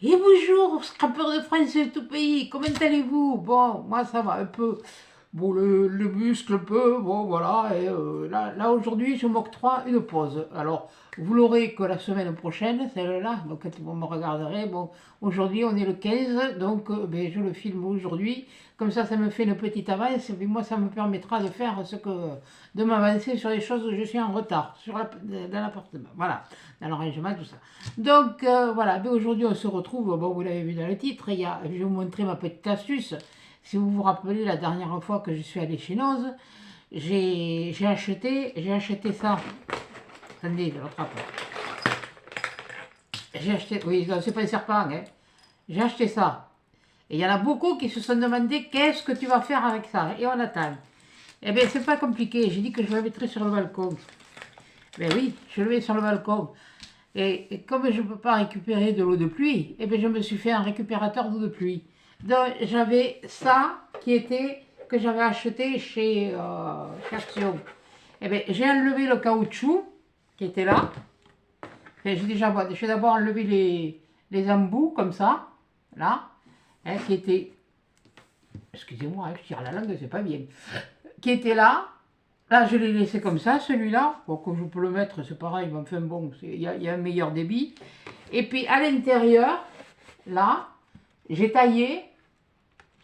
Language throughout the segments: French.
Et bonjour, scrapeur de France et tout pays, comment allez-vous? Bon, moi ça va un peu. Bon, le muscle un peu, bon voilà. Et là aujourd'hui, je m'octroie une pause. Alors, vous l'aurez que la semaine prochaine, celle-là, donc quand vous me regarderez. Bon, aujourd'hui on est le 15, donc ben, je le filme aujourd'hui. Comme ça me fait une petite avance, et puis moi ça me permettra de faire de m'avancer sur les choses où je suis en retard, dans l'appartement. Voilà, dans l'arrangement, tout ça. Donc voilà, ben, aujourd'hui on se retrouve, bon vous l'avez vu dans le titre, je vais vous montrer ma petite astuce. Si vous vous rappelez la dernière fois que je suis allé chez Noz, j'ai acheté ça. Attendez, je l'attrape. J'ai acheté, oui, c'est pas un serpent, hein. J'ai acheté ça. Et il y en a beaucoup qui se sont demandé qu'est-ce que tu vas faire avec ça. Et on attend. Eh bien, c'est pas compliqué. J'ai dit que je le mettrais sur le balcon. Ben oui, je le mets sur le balcon. Et comme je ne peux pas récupérer de l'eau de pluie, eh bien, je me suis fait un récupérateur d'eau de pluie. Donc j'avais ça que j'avais acheté chez Action. Eh bien, j'ai enlevé le caoutchouc qui était là. J'ai d'abord enlevé les embouts comme ça, là, hein, qui étaient, excusez-moi, hein, je tire la langue, c'est pas bien, qui était là. Là, je l'ai laissé comme ça, celui-là. Bon, comme je peux le mettre, c'est pareil, mais enfin bon, il y a un meilleur débit. Et puis à l'intérieur, là, j'ai taillé,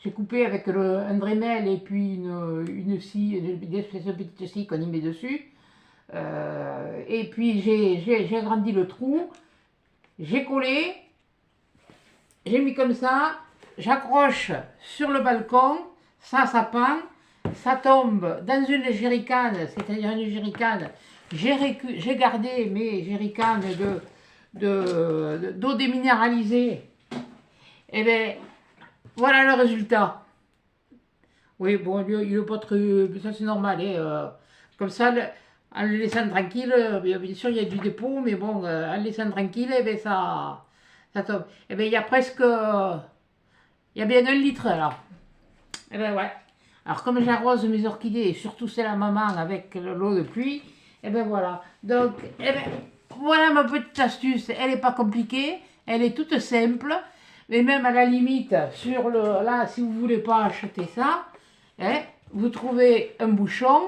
j'ai coupé avec un Dremel et puis une scie, une espèce de petite scie qu'on y met dessus. Et puis j'ai agrandi le trou, j'ai collé, j'ai mis comme ça, j'accroche sur le balcon, ça pend, ça tombe dans une jerrycan, c'est-à-dire une jerrycan. J'ai gardé mes jerrycans d'eau déminéralisée. Et bien, voilà le résultat. Oui, bon, il n'est pas très. Ça, c'est normal. Hein, comme ça, en le laissant tranquille, bien sûr, il y a du dépôt, mais bon, en le laissant tranquille, eh bien, ça tombe. Eh bien, il y a presque. Il y a bien 1 litre là. Eh bien, ouais. Alors, comme j'arrose mes orchidées, et surtout celle à maman avec l'eau de pluie, eh bien, voilà. Donc, eh bien, voilà ma petite astuce. Elle n'est pas compliquée, elle est toute simple. Mais même à la limite, là, si vous ne voulez pas acheter ça, hein, vous trouvez un bouchon,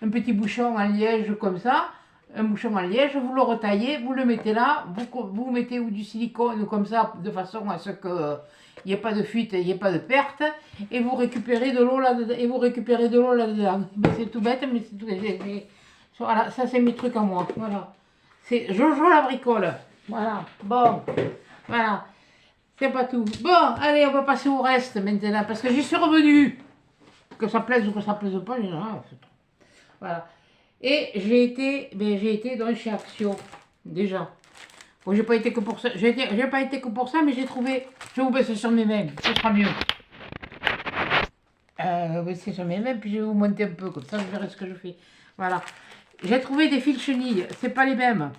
un petit bouchon en liège comme ça, un bouchon en liège, vous le retaillez, vous le mettez là, vous mettez ou du silicone comme ça, de façon à ce qu'il n'y ait pas de fuite, il n'y ait pas de perte, et vous récupérez de l'eau là-dedans. C'est tout bête, mais c'est tout. Voilà, ça c'est mes trucs à moi. Voilà. C'est Jojo la bricole. Voilà. Bon. Voilà. C'est pas tout. Bon, allez, on va passer au reste maintenant, parce que j'y suis revenu. Que ça plaise ou que ça plaise pas, voilà. Et j'ai été dans chez Action, déjà. Bon, j'ai pas été que pour ça, j'ai pas été que pour ça, mais j'ai trouvé, je vais vous baisser sur mes mains, ce sera mieux. Baisser sur mes mains, puis je vais vous monter un peu, comme ça, je verrai ce que je fais. Voilà. J'ai trouvé des fils chenilles, c'est pas les mêmes.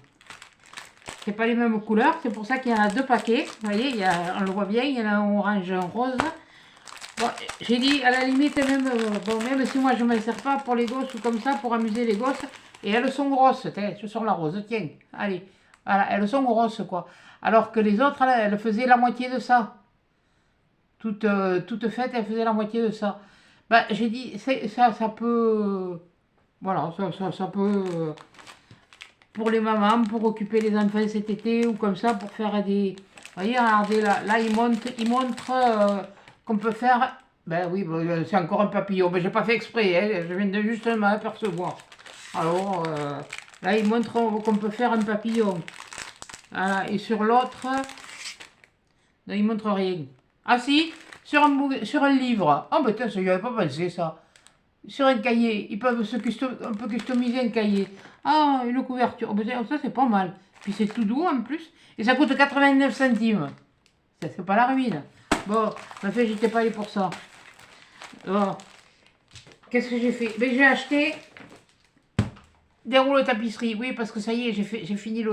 C'est pas les mêmes couleurs, c'est pour ça qu'il y en a 2 paquets. Vous voyez, on le voit bien, il y en a un orange et un rose. Bon, j'ai dit à la limite, même si moi je ne m'en sers pas pour les gosses ou comme ça, pour amuser les gosses, et elles sont grosses, je sors la rose, tiens, allez, voilà, elles sont grosses quoi. Alors que les autres, elles faisaient la moitié de ça. Toutes faites, elles faisaient la moitié de ça. Bah, j'ai dit, ça peut, voilà, ça peut, pour les mamans, pour occuper les enfants cet été ou comme ça, pour faire des. Vous voyez, regardez là il montre qu'on peut faire. Ben oui, ben, c'est encore un papillon. Ben, j'ai pas fait exprès, hein, je viens de juste m'apercevoir. Alors, là, il montre qu'on peut faire un papillon. Voilà, et sur l'autre, non, il montre rien. Ah si, sur un livre. Oh, ben, ça, je n'y avais pas pensé, ça. Sur un cahier, on peut customiser un cahier. Ah, une couverture. Oh, ben, ça, c'est pas mal. Puis c'est tout doux en plus. Et ça coûte 89 centimes. Ça, c'est pas la ruine. Bon, en fait, j'étais pas allé pour ça. Bon, qu'est-ce que j'ai fait? Ben, j'ai acheté des rouleaux de tapisserie. Oui, parce que ça y est, j'ai fini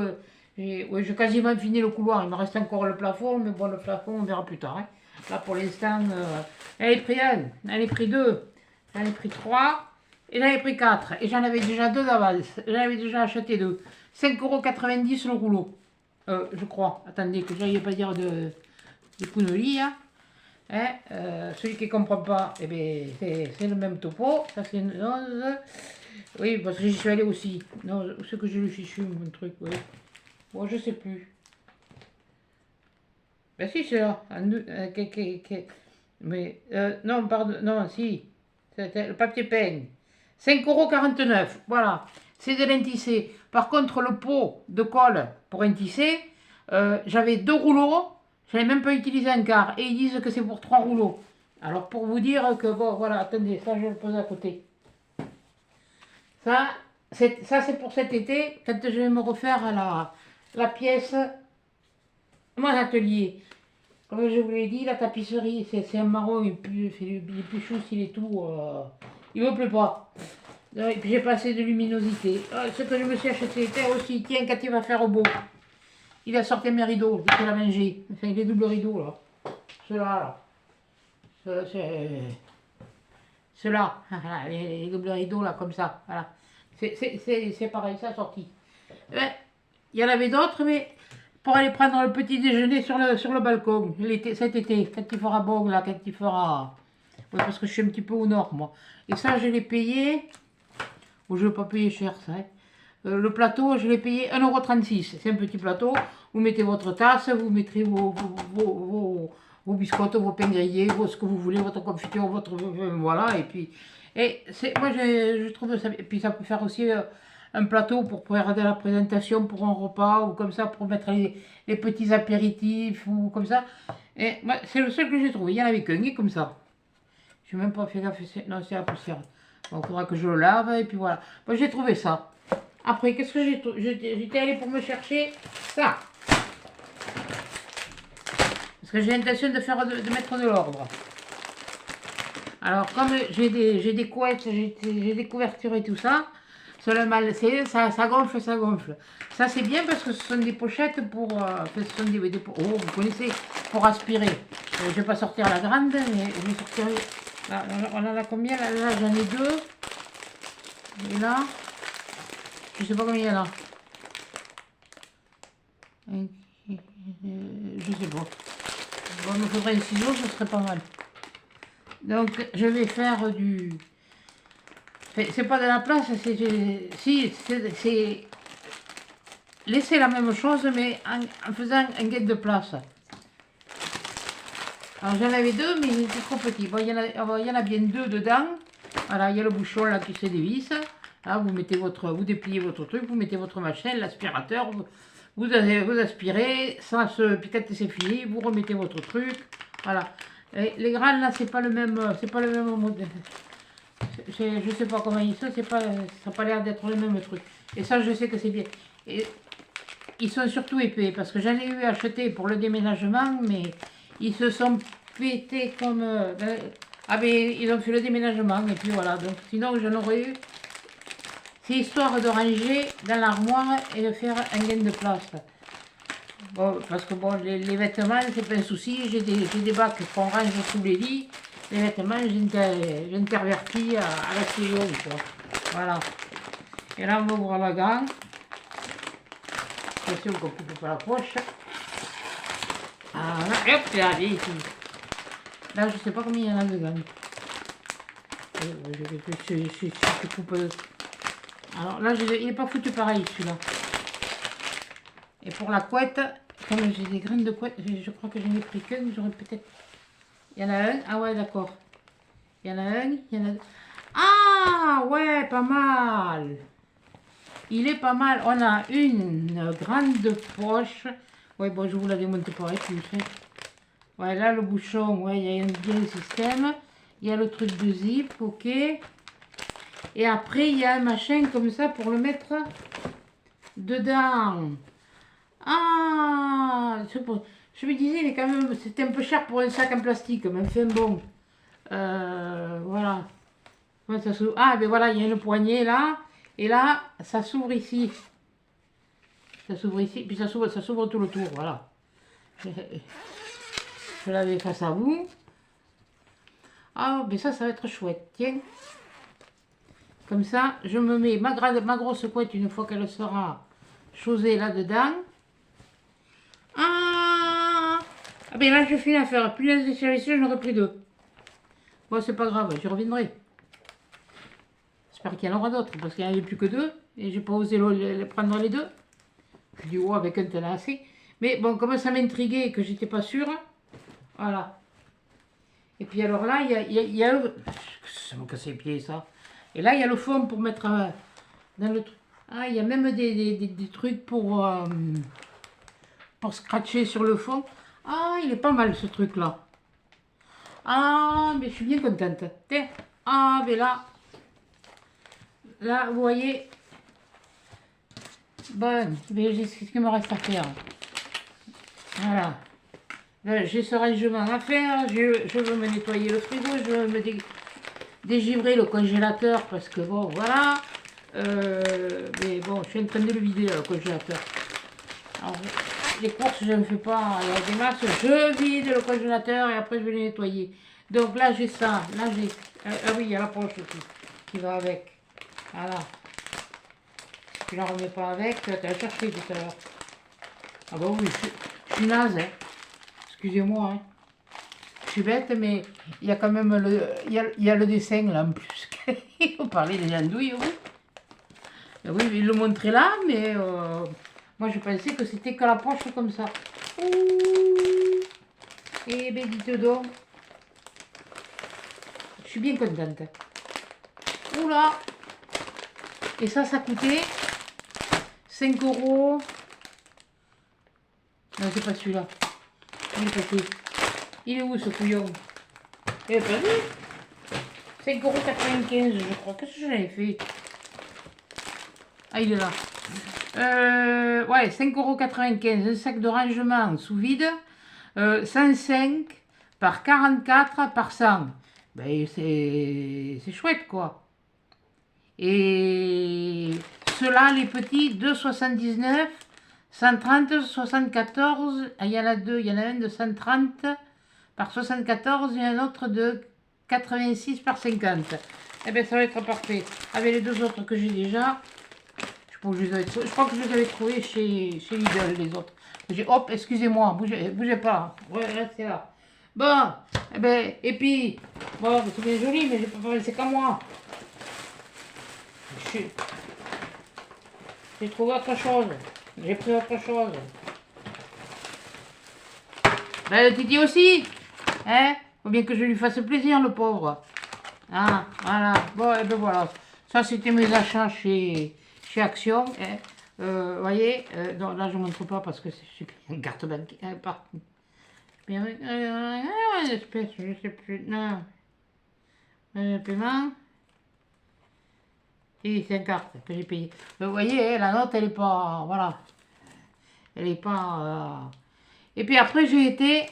j'ai quasiment fini le couloir. Il me reste encore le plafond, mais bon, le plafond, on verra plus tard. Hein. Là, pour l'instant, elle est pris un, elle est pris deux. J'en ai pris 3 et j'en ai pris 4. Et j'en avais déjà 2 d'avance. J'en avais déjà acheté 2. 5,90 € le rouleau. Je crois. Attendez, que j'aille pas dire de conneries, hein. Hein, celui qui ne comprend pas, eh bien, c'est le même topo. Ça, c'est une 11. Oui, parce que j'y suis allé aussi. Non, ce que je lui fichu, mon truc, oui. Bon, je sais plus. Ben si, c'est là. Mais, non, pardon, non, si. C'était le papier peigne. 5,49 €. Voilà. C'est de l'intissé. Par contre, le pot de colle pour intisser, j'avais 2 rouleaux. Je n'ai même pas utilisé un quart. Et ils disent que c'est pour 3 rouleaux. Alors, pour vous dire que, bon, voilà, attendez, ça, je vais le poser à côté. Ça, c'est pour cet été, quand je vais me refaire la pièce, mon atelier. Comme je vous l'ai dit, la tapisserie, c'est un marron, il est plus chou s'il est tout. Il ne me plaît pas. Et puis j'ai pas assez de luminosité. Ce que je me suis acheté, était aussi, tiens, quand il va faire beau, il a sorti mes rideaux, il faut la manger. Enfin, les doubles rideaux, là. Ceux-là, là. Ceux-là, les doubles rideaux, là, comme ça. Voilà. C'est pareil, ça a sorti. Il y en avait d'autres, mais pour aller prendre le petit déjeuner sur le balcon, cet été, quand il fera beau, là, quand il fera... Ouais, parce que je suis un petit peu au nord, moi. Et ça, je l'ai payé... Bon, je ne vais pas payer cher, ça. Hein. Le plateau, je l'ai payé 1,36 €. C'est un petit plateau. Vous mettez votre tasse, vous mettrez vos biscottes, vos pains grillés, ce que vous voulez, votre confiture, votre... voilà, et puis... moi, je trouve ça... Et puis, ça peut faire aussi un plateau pour regarder la présentation pour un repas, ou comme ça, pour mettre les petits apéritifs, ou comme ça. Et moi, c'est le seul que j'ai trouvé. Il n'y en avait qu'un, et comme ça. Je n'ai même pas fait gaffe. Non, c'est la poussière. Bon, il faudra que je le lave, et puis voilà. Moi, j'ai trouvé ça. Après, qu'est-ce que j'ai trouvé? J'étais allée pour me chercher ça. Parce que j'ai l'intention de mettre de l'ordre. Alors, comme j'ai des couettes, j'ai des couvertures et tout ça, ça gonfle, ça gonfle. Ça, c'est bien parce que ce sont des pochettes pour... ce sont oh, vous connaissez, pour aspirer. Je ne vais pas sortir la grande, mais je vais sortir... Là, on en a combien? Là, j'en ai 2. Et là, je ne sais pas combien il y en a. Je sais pas. Bon, il me faudrait un ciseau, ce serait pas mal. Donc, je vais faire du... C'est pas de la place, c'est laisser la même chose, mais en faisant un guet de place. Alors, j'en avais 2, mais ils étaient trop petits. Bon, il y en a bien 2 dedans. Voilà, il y a le bouchon là qui se dévisse. Là, vous dépliez votre truc, vous mettez votre machine, l'aspirateur, vous aspirez, puis quand c'est fini, vous remettez votre truc. Voilà. Et les grands là, c'est pas le même modèle. Je sais pas comment ils sont, ça n'a pas l'air d'être le même truc. Et ça, je sais que c'est bien. Et ils sont surtout épais, parce que j'en ai eu acheté pour le déménagement, mais ils se sont pétés comme... ah ben, ils ont fait le déménagement, et puis voilà. Donc sinon, j'en aurais eu... C'est histoire de ranger dans l'armoire et de faire un gain de place. Bon, parce que bon, les vêtements, c'est pas un souci. J'ai des bacs qu'on range sous les lits. Les vêtements, j'intervertis à la stylo, quoi. Voilà. Et là, on va ouvrir la gant. Attention qu'on ne coupe pas la poche. Voilà, hop, là, ici. Là, je sais pas combien il y en a de gants. Je coupe. Alors là, il n'est pas foutu pareil, celui-là. Et pour la couette, comme j'ai des graines de couette, je crois que je n'ai pris qu'un, j'aurais peut-être... Il y en a un. Ah ouais, d'accord. Il y en a un. Il y en a... Ah ouais, pas mal. Il est pas mal. On a une grande poche. Ouais, bon, je vous la démonte pareil. Ouais, là, le bouchon, ouais, il y a bien le système. Il y a le truc de zip, ok. Et après, il y a un machin comme ça pour le mettre dedans. Ah, je me disais, il est quand même, c'était un peu cher pour un sac en plastique, mais enfin bon. Voilà. Ah, ben voilà, il y a une poignée là. Et là, ça s'ouvre ici. Ça s'ouvre ici, puis ça s'ouvre tout le tour, voilà. Je l'avais face à vous. Ah, mais ça va être chouette, tiens. Comme ça, je me mets ma grosse couette une fois qu'elle sera chaussée là-dedans. Ah ben là, je finis à faire punaise de service, j'en aurais pris 2. Bon, c'est pas grave, j'y reviendrai. J'espère qu'il y en aura d'autres, parce qu'il n'y en avait plus que 2, et j'ai pas osé prendre les 2. Je dis, oh, avec un tel assez. Mais bon, comme ça m'intriguait et que j'étais pas sûre, voilà. Et puis alors là, il y a le... Ça m'a cassé les pieds, ça. Et là, il y a le fond pour mettre dans le truc. Ah, il y a même des trucs pour scratcher sur le fond. Ah, il est pas mal, ce truc-là. Ah, mais je suis bien contente. Tiens. Ah, mais là, vous voyez. Bon, mais j'ai ce qu'il me reste à faire. Voilà. Là, j'ai ce rangement à faire. Je veux me nettoyer le frigo. Je veux me dégivrer le congélateur parce que bon, voilà. Mais bon, je suis en train de le vider, le congélateur. Alors, les courses, je ne fais pas il y a des masses. Je vide le congélateur et après, je vais le nettoyer. Donc là, j'ai ça. Là, j'ai... ah oui, il y a la poche aussi qui va avec. Voilà. Si tu la remets pas avec, tu vas te la chercher tout à l'heure. Ah bah oui, je suis naze, hein. Excusez-moi, hein. Je suis bête, mais il y a quand même il y a le dessin là en plus. Vous parlez des andouilles, oui. Oui, il le montrait là, mais moi je pensais que c'était que la poche comme ça. Ouh. Eh ben dites donc. Je suis bien contente. Oula. Et ça coûtait 5 euros. Non, c'est pas celui-là. Il est passé. Il est où ce couillon? Il est pas vu. 5,95 €, je crois. Qu'est-ce que j'avais fait? Ah, il est là. Ouais, 5,95 €. Un sac de rangement sous vide. 105 par 44 par 100. Ben, c'est chouette, quoi. Et ceux-là, les petits, 2,79, 130, 74. Ah, il y en a deux. Il y en a un de 130 par 74 et un autre de 86 par 50. Eh bien, ça va être parfait. Avec les deux autres que j'ai déjà, je crois que je les avais trouvés chez Lidl, les autres. Hop, excusez-moi, bougez pas. Ouais, restez là. Bon, eh ben, et puis, bon, c'est bien joli, mais j'ai pas pensé qu'à moi. J'ai trouvé autre chose. J'ai pris autre chose. Ben, le Titi aussi. Hein? Faut bien que je lui fasse plaisir, le pauvre. Ah, voilà. Bon, et ben voilà. Ça, c'était mes achats chez Action. Hein. Vous voyez, non, là, je ne montre pas parce que c'est une carte bancaire. Une espèce, je sais plus. Non. Paiement. Et c'est une carte que j'ai payée. Vous voyez, la note, elle est pas... Voilà. Elle est pas... Et puis après, j'ai été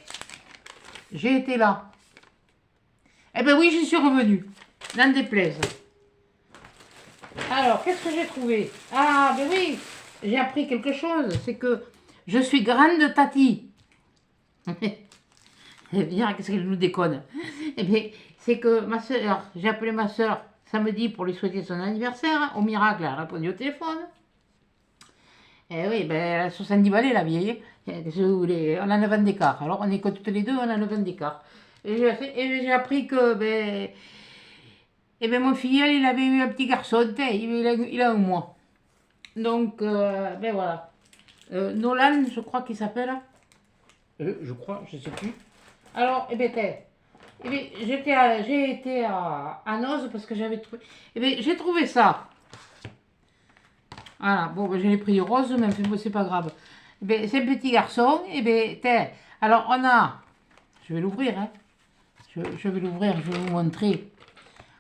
là. Eh ben oui, j'y suis revenue. N'en déplaise. Alors, qu'est-ce que j'ai trouvé? Ah, ben oui, j'ai appris quelque chose. C'est que je suis grande Tati. Eh bien, qu'est-ce qu'elle nous déconne? Eh bien, c'est que ma soeur, j'ai appelé ma soeur samedi pour lui souhaiter son anniversaire. Au miracle, elle a répondu au téléphone. Eh oui, ben, elle a 70 balais, la vieille. Qu'est-ce que vous voulez? On a 9 ans d'écart. Alors, on est que toutes les deux, on a 9 ans d'écart. Et j'ai appris que, ben, et ben, mon filleul, il avait eu un petit garçon, il a un mois. Donc, ben voilà. Nolan, je crois qu'il s'appelle. Je crois, je sais plus. Alors, eh ben, j'ai été à Noz parce que j'avais trouvé. Eh ben, j'ai trouvé ça. Voilà, bon, ben, je l'ai pris rose, mais bon, c'est pas grave. Eh ben, c'est un petit garçon. Eh ben, alors, on a. Je vais l'ouvrir, hein. Je vais l'ouvrir, je vais vous montrer.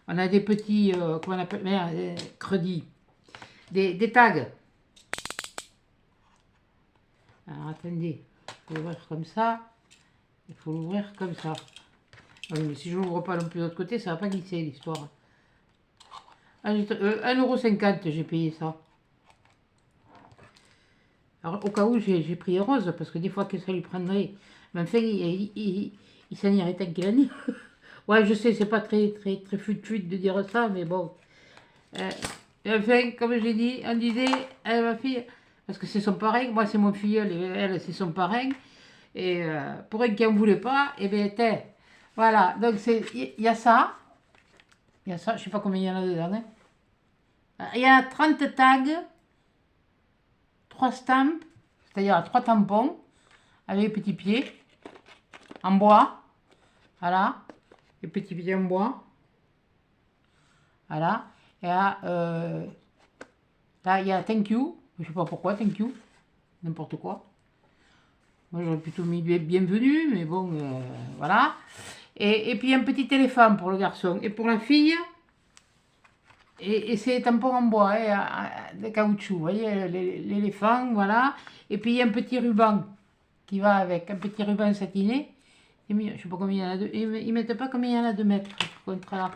On a des petits, comment on appelle, crédits. Des tags. Alors, attendez. Il faut l'ouvrir comme ça. Il faut l'ouvrir comme ça. Ah oui, mais si je l'ouvre pas non plus de l'autre côté, ça va pas glisser l'histoire. Ah, 1,50 € j'ai payé ça. Alors au cas où j'ai pris rose, parce que des fois que ça lui prendrait. Mais enfin, il s'en irait tant qu'il a dit. Ouais, je sais, c'est pas très fut de dire ça, mais bon. Enfin, comme j'ai dit, on disait, ma fille, parce que c'est son parrain, moi c'est mon filleul, et elle c'est son parrain. Et pour un qui n'en voulait pas, et bien, voilà. Donc, il y a ça. Il y a ça, je sais pas combien il y en a dedans. Hein. Il y a 30 tags, 3 stamps, c'est-à-dire 3 tampons avec les petits pieds en bois. Voilà. Les petits pieds en bois. Voilà. Et là, il y a thank you. Je sais pas pourquoi, thank you. N'importe quoi. Moi, j'aurais plutôt mis bienvenue, mais bon, voilà. Et puis, un petit éléphant pour le garçon. Et pour la fille, et c'est des tampons en bois, hein, de caoutchouc. Vous voyez, l'éléphant, voilà. Et puis, il y a un petit ruban qui va avec, un petit ruban satiné. Je ne sais pas combien il y en a de. Ils ne mettent pas combien il y en a de mètres, contre là.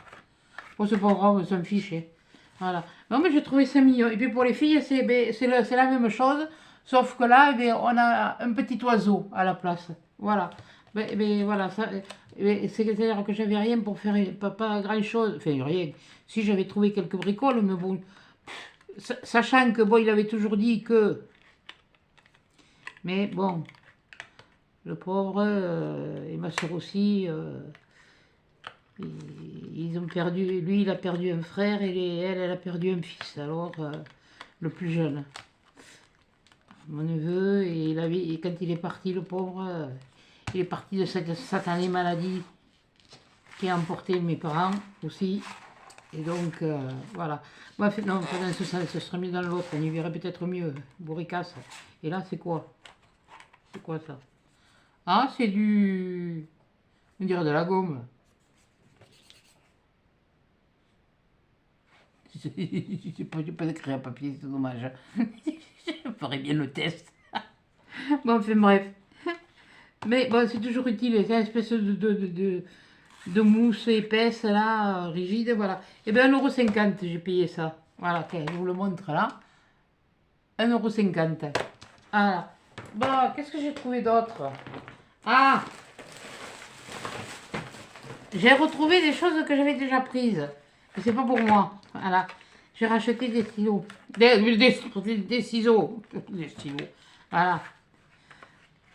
Bon, c'est pas grave, ça me fiche. Voilà. Non, mais j'ai trouvé ça mignon. Et puis pour les filles, c'est la même chose, sauf que là, on a un petit oiseau à la place. Voilà. Voilà, c'est-à-dire que j'avais rien pour faire, pas grand-chose. Enfin, rien. Si j'avais trouvé quelques bricoles, mais bon. Sachant que, bon, il avait toujours dit que. Mais bon, le pauvre, et ma soeur aussi. Ils ont perdu, lui il a perdu un frère et elle a perdu un fils, alors le plus jeune. Mon neveu, et quand il est parti, le pauvre, il est parti de cette satanée maladie qui a emporté mes parents aussi. Et donc, voilà. Bref, non, pas dans ce sens, ce serait mieux dans l'autre, on y verrait peut-être mieux, bourricasse. Et là, c'est quoi? C'est quoi ça? Ah, c'est on dirait de la gomme. Je pas d'écrire à papier, c'est dommage. Je ferais bien le test. Bon, enfin bref. Mais bon, c'est toujours utile. C'est une espèce de mousse épaisse, là, rigide, voilà. Et bien 1,50 € j'ai payé ça. Voilà, je vous le montre là. 1,50 €. Voilà. Bon, qu'est-ce que j'ai trouvé d'autre? Ah! J'ai retrouvé des choses que j'avais déjà prises. Mais c'est pas pour moi. Voilà. J'ai racheté des stylos. Des ciseaux. Des stylos. Voilà.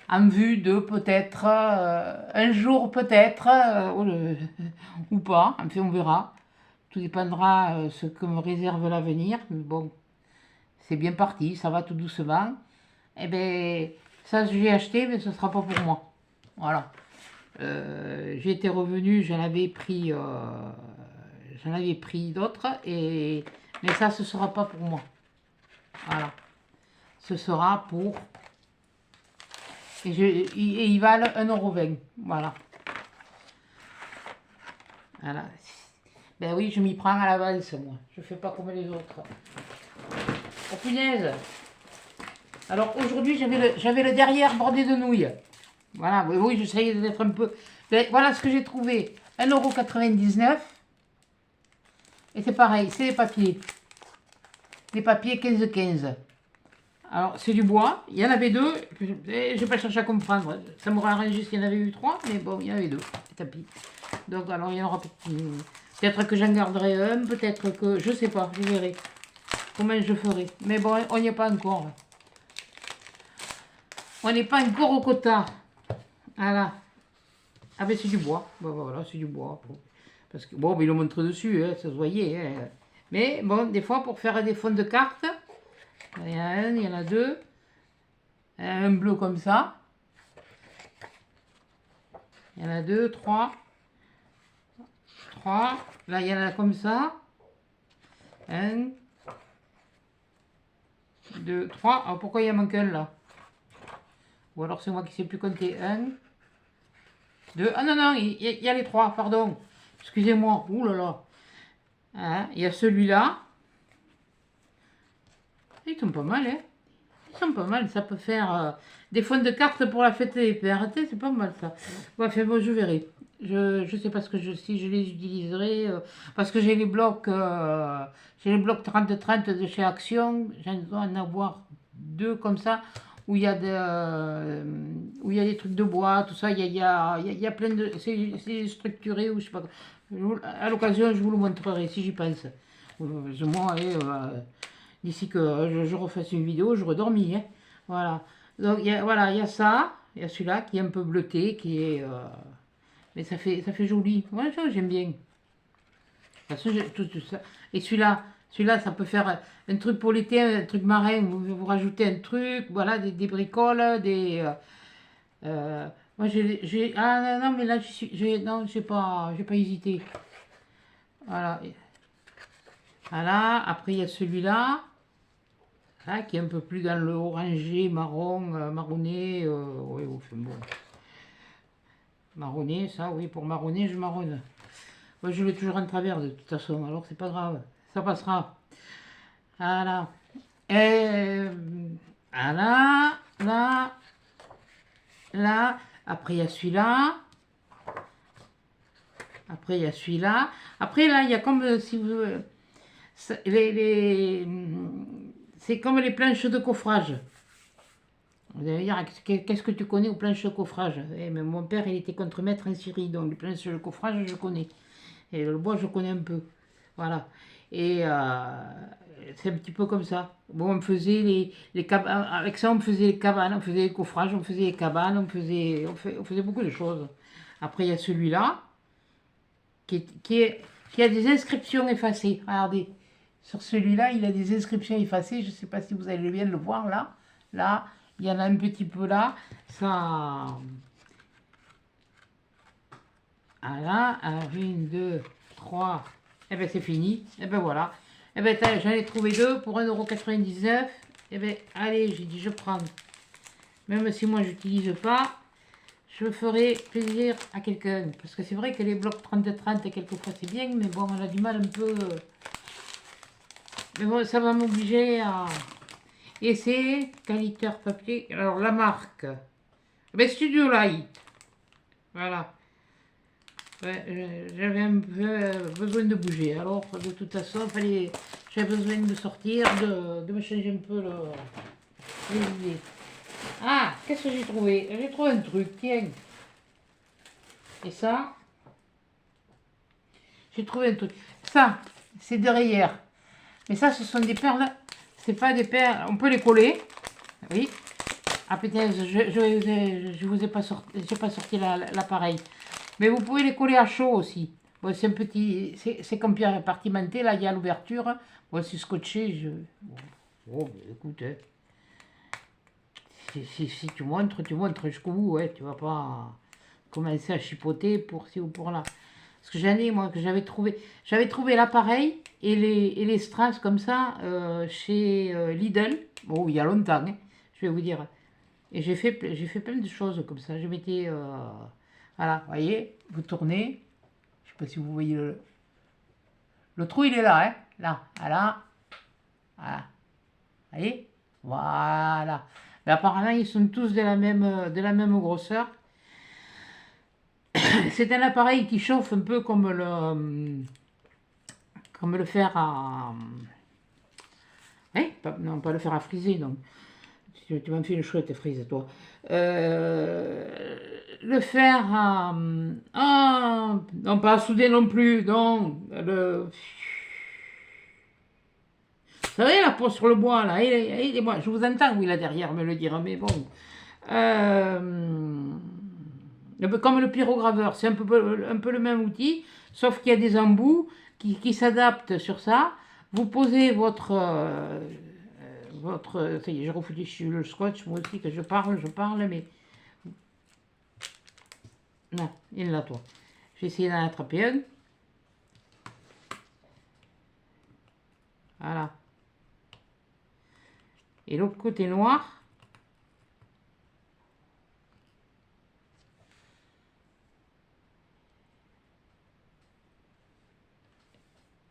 En vue de peut-être un jour peut-être ou pas. Enfin, on verra. Tout dépendra ce que me réserve l'avenir. Mais bon, c'est bien parti. Ça va tout doucement. Eh bien, ça j'ai acheté, mais ce ne sera pas pour moi. Voilà. J'étais revenu, j'en avais pris d'autres, mais ça, ce sera pas pour moi. Voilà. Ce sera pour... Et ils valent 1,20 €. Voilà. Voilà. Ben oui, je m'y prends à l'avance, moi. Je fais pas comme les autres. Oh punaise! Alors aujourd'hui, j'avais le derrière bordé de nouilles. Voilà, oui, j'essayais d'être un peu... Voilà ce que j'ai trouvé. 1,99 €. Et c'est pareil, c'est les papiers. Les papiers 15-15. Alors, c'est du bois. Il y en avait 2. Je n'ai pas cherché à comprendre. Ça m'aurait arrangé s'il y en avait eu 3. Mais bon, il y en avait 2. Les tapis. Donc, alors, il y en aura peut-être que j'en garderai un. Peut-être que... Je sais pas, je verrai. Comment je ferai. Mais bon, on n'y est pas encore. On n'est pas encore au quota. Voilà. Ah ben c'est du bois. Ben, voilà, c'est du bois. Parce que bon, il le montre dessus, hein, ça se voyait. Hein. Mais bon, des fois, pour faire des fonds de cartes, il y en a un, il y en a deux. Un bleu comme ça. Il y en a 2, 3. 3. Là, il y en a comme ça. 1, 2, 3. Alors pourquoi il y en manque un là? Ou alors c'est moi qui ne sais plus compter. 1, 2. Ah non, non, il y a les 3, pardon. Excusez-moi. Ouh là là. Hein, il y a celui-là. Ils sont pas mal, hein. Ils sont pas mal. Ça peut faire des fonds de cartes pour la fête des pères. C'est pas mal ça. Bref, bon, je verrai. Je sais pas si je les utiliserai. Parce que j'ai les blocs 30-30 de chez Action. J'en dois en avoir 2 comme ça. Où il y a des trucs de bois, tout ça. Il y a plein de... C'est structuré ou je sais pas. À l'occasion, je vous le montrerai si j'y pense. Moi, d'ici que je refasse une vidéo, je redormis. Hein. Voilà. Donc, voilà, il y a ça. il y a celui-là qui est un peu bleuté, qui est... mais ça fait joli. Ouais, ça, j'aime bien. De toute façon, tout ça. Et celui-là, ça peut faire un truc pour l'été, un truc marin. Vous rajoutez un truc, voilà, des bricoles, des... moi, ah non, mais là, non, j'ai pas hésité. Voilà. Voilà, après, il y a celui-là. Là, qui est un peu plus dans le orangé, marron, marronné. Oui, enfin, bon. Marronné, ça, oui, pour marronner, je marronne. Moi, je l'ai toujours en travers, de toute façon, alors c'est pas grave. Ça passera. Voilà. Et voilà, là, là. Après, il y a celui-là. Après, il y a celui-là. Après, là, il y a comme si vous. C'est comme les planches de coffrage. Vous allez dire, qu'est-ce que tu connais aux planches de coffrage? Mais mon père, il était contremaître en Syrie, donc les planches de coffrage, je connais. Et le bois, je connais un peu. Voilà. Et c'est un petit peu comme ça. Bon, on faisait les cabanes, avec ça, on faisait les cabanes, on faisait les coffrages, on faisait les cabanes, on faisait beaucoup de choses. Après, il y a celui-là, qui a des inscriptions effacées. Regardez, sur celui-là, il a des inscriptions effacées. Je ne sais pas si vous allez bien le voir là. Là, il y en a un petit peu là. Ça. Voilà, 1, 2, 3. Et bien c'est fini. Et ben voilà. Et ben j'en ai trouvé deux pour 1,99 €. Et ben allez, j'ai dit je prends. Même si moi j'utilise pas, je ferai plaisir à quelqu'un. Parce que c'est vrai que les blocs 30-30 quelquefois c'est bien, mais bon, on a du mal un peu. Mais bon, ça va m'obliger à. Et c'est qualiteur papier. Alors la marque. Ben Studio Light. Voilà. Ouais, j'avais un peu besoin de bouger. Alors, de toute façon, j'avais besoin de sortir, de me changer un peu les idées. Ah, qu'est-ce que j'ai trouvé? J'ai trouvé un truc, tiens. Et ça, j'ai trouvé un truc. Ça, c'est derrière. Mais ça, ce sont des perles. C'est pas des perles. On peut les coller. Oui. Ah putain, je vous ai pas sorti, j'ai pas sorti l'appareil. Mais vous pouvez les coller à chaud aussi. Bon, c'est un petit, c'est comme pierre compartimenté, là il y a l'ouverture. Bon, c'est scotché. Oh, ben, écoute, hein. Si tu montres jusqu'au bout, ouais, tu vas pas commencer à chipoter pour ci ou pour là. Parce que j'en ai, moi, que j'avais trouvé l'appareil et les strass comme ça chez Lidl. Bon, il y a longtemps, hein, je vais vous dire. Et j'ai fait plein de choses comme ça. Je mettais, voilà, vous voyez, vous tournez. Je sais pas si vous voyez le trou, il est là, hein. Là, voilà. Voilà. Vous voyez? Voilà. Mais apparemment, ils sont tous de la même grosseur. C'est un appareil qui chauffe un peu comme le fer à... Hein? Non, pas le fer à friser, donc. Tu m'as fait une chouette frise, toi. Le fer à... Ah, non, pas à souder non plus, non. Vous savez, la peau sur le bois, là, moi, je vous entends, oui, là derrière me le dire, mais bon. Comme le pyrograveur, c'est un peu le même outil, sauf qu'il y a des embouts qui s'adaptent sur ça. Vous posez ça y est, j'ai refoutu sur le scotch, moi aussi, que je parle, mais... Non, il est là, toi. J'ai essayé d'en attraper un. Voilà. Et l'autre côté noir.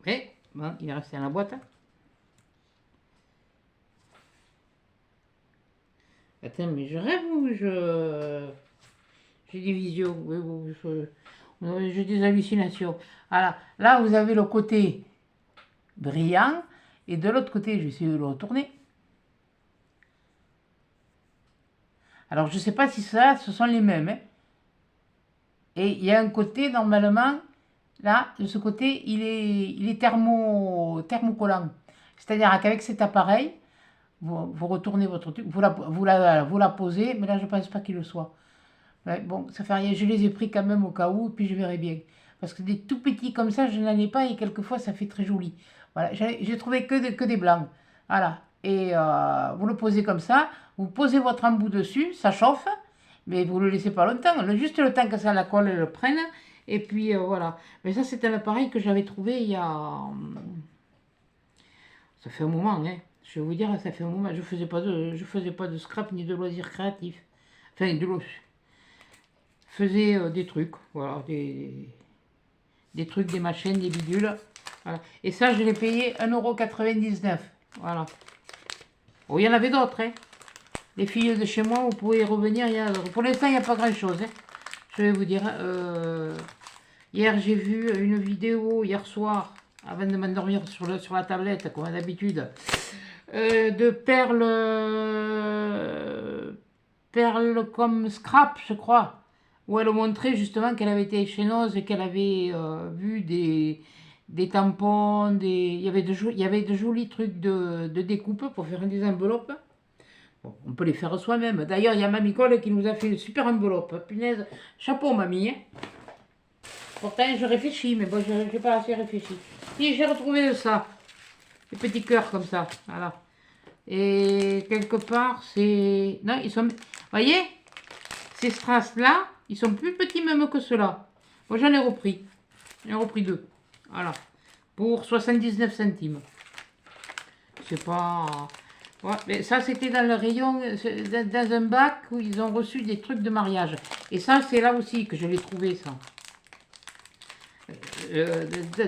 Et, bon, il est resté dans la boîte. Attends, mais je rêve ou j'ai des visios, oui, j'ai des hallucinations. Voilà, là vous avez le côté brillant, et de l'autre côté, je vais essayer de le retourner. Alors je ne sais pas si ça, ce sont les mêmes, hein. Et il y a un côté, normalement, là, de ce côté, il est thermocollant. C'est-à-dire qu'avec cet appareil, vous retournez votre truc, vous la posez, mais là je pense pas qu'il le soit. Ouais, bon, ça fait rien, je les ai pris quand même au cas où, puis je verrai bien. Parce que des tout petits comme ça, je n'en ai pas et quelquefois ça fait très joli. Voilà, j'ai trouvé que des blancs. Voilà, et vous le posez comme ça, vous posez votre embout dessus, ça chauffe, mais vous le laissez pas longtemps, juste le temps que ça la colle le prenne, et puis voilà. Mais ça, c'est un appareil que j'avais trouvé il y a. Ça fait un moment, hein. Je vais vous dire, ça fait un moment. Je faisais pas de scrap ni de loisirs créatifs. Enfin, je faisais des trucs, voilà, des trucs, des machines, des bidules. Voilà. Et ça, je l'ai payé 1,99 €. Voilà. Oh, il y en avait d'autres, hein. Les filles de chez moi, vous pouvez y revenir. Pour l'instant, il n'y a pas grand-chose, hein. Je vais vous dire. Hier, j'ai vu une vidéo, hier soir, avant de m'endormir sur la tablette, comme d'habitude, de perles comme scrap, je crois, où elle montrait justement qu'elle avait été chez Noz et qu'elle avait vu des tampons, il y avait de jolis trucs de découpe pour faire des enveloppes. Bon, on peut les faire soi-même. D'ailleurs, il y a Mamie Cole qui nous a fait une super enveloppe. Punaise, chapeau mamie, hein. Pourtant, je réfléchis, mais bon, je n'ai pas assez réfléchi. Si, j'ai retrouvé ça. Des petits cœurs comme ça, voilà. Et quelque part, c'est... Non, ils sont... Vous voyez, ces strass-là, ils sont plus petits même que ceux-là. Moi, j'en ai repris. J'en ai repris 2. Voilà. Pour 79 centimes. C'est pas... Ouais, mais ça, c'était dans le rayon, dans un bac où ils ont reçu des trucs de mariage. Et ça, c'est là aussi que je l'ai trouvé, ça.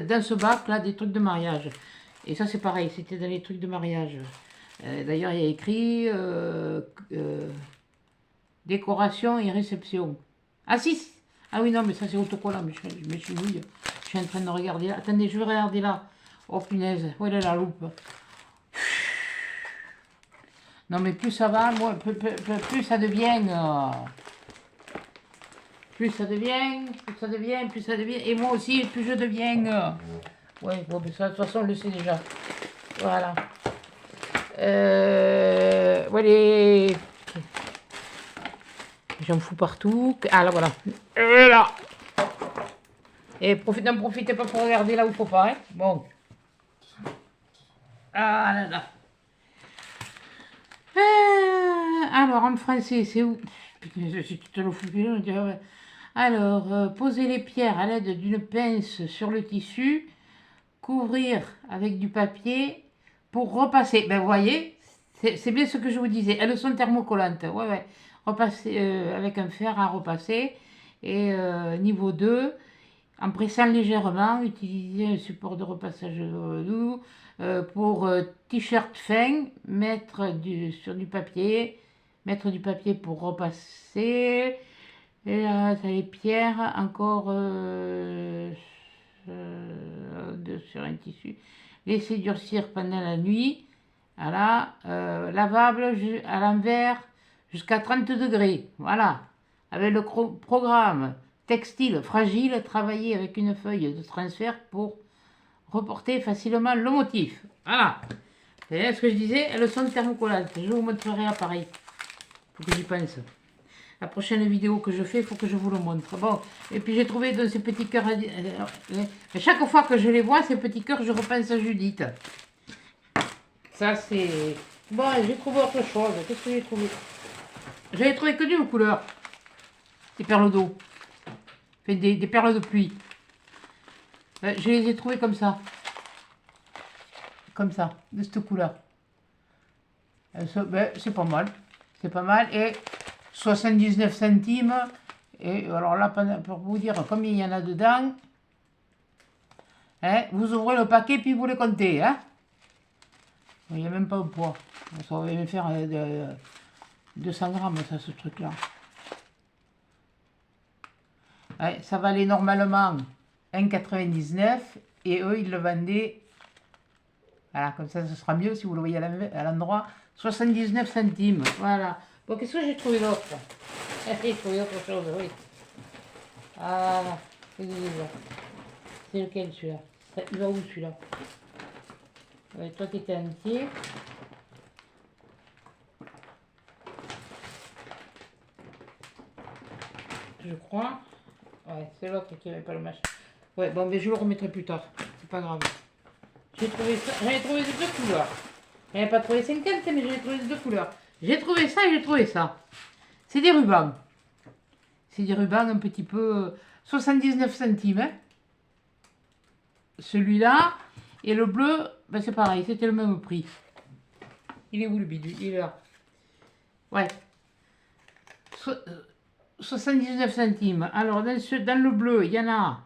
Dans ce bac-là, des trucs de mariage. Et ça, c'est pareil, c'était dans les trucs de mariage. D'ailleurs, il y a écrit décoration et réception. Ah si! Ah oui, non, mais ça c'est autocollant, mais je me suis mouille. Je suis en train de regarder là. Attendez, je vais regarder là. Oh punaise, où est la loupe? Non, mais plus ça va, moi, plus ça devient... plus ça devient, plus ça devient, plus ça devient. Et moi aussi, plus je deviens... Ouais, bon, mais ça, de toute façon, on le sait déjà. Voilà. Voilà. J'en fous partout. Ah là, voilà. Là. Et n'en profitez pas pour regarder là où il faut pas, hein. Bon. Ah là là. Alors, en français, c'est où? Putain, si tu te le fous plus, on dirait, ouais. Alors, poser les pierres à l'aide d'une pince sur le tissu, couvrir avec du papier pour repasser. Ben, vous voyez, c'est bien ce que je vous disais. Elles sont thermocollantes. Ouais, ouais. Repasser avec un fer à repasser. Et niveau 2, en pressant légèrement, utiliser un support de repassage doux. Pour t-shirt fin, mettre sur du papier. Mettre du papier pour repasser. Et là, ça les pierres, encore sur un tissu. Laisser durcir pendant la nuit. Voilà. Lavable à l'envers jusqu'à 30 degrés. Voilà. Avec le programme textile fragile, travailler avec une feuille de transfert pour reporter facilement le motif. Voilà. C'est ce que je disais, elles sont thermocollantes. Je vous montrerai pareil. Faut que j'y pense. La prochaine vidéo que je fais, il faut que je vous le montre. Bon, et puis j'ai trouvé dans ces petits cœurs. Chaque fois que je les vois, ces petits cœurs, je repense à Judith. Ça, c'est... Bon, j'ai trouvé autre chose. Qu'est-ce que j'ai trouvé? J'avais trouvé que d'une couleur. Des perles d'eau. Enfin, des perles de pluie. Je les ai trouvées comme ça. Comme ça, de cette couleur. C'est pas mal. C'est pas mal. Et 79 centimes. Et alors là, pour vous dire combien il y en a dedans, hein, vous ouvrez le paquet puis vous les comptez. Hein. Il n'y a même pas de poids. Ça va me faire 200 grammes, ça, ce truc-là. Ouais, ça valait normalement 1,99 et eux, ils le vendaient. Voilà, comme ça, ce sera mieux si vous le voyez à l'endroit. 79 centimes. Voilà. Bon, qu'est-ce que j'ai trouvé d'autre? J'ai trouvé autre chose, oui. Ah, c'est lequel celui-là? Il va où celui-là? Ouais, toi, tu étais entier. je crois. Ouais, c'est l'autre qui n'avait pas le machin. Ouais, bon, mais je le remettrai plus tard. C'est pas grave. J'ai trouvé ça. J'en ai trouvé les deux couleurs. J'en ai pas trouvé 50, mais j'en ai trouvé les deux couleurs. J'ai trouvé ça et j'ai trouvé ça. C'est des rubans. C'est des rubans un petit peu. 79 centimes. Hein. Celui-là. Et le bleu, ben c'est pareil, c'était le même prix. Il est où le bidule? Il est là. Ouais. 79 centimes. Alors, dans le bleu, il y en a.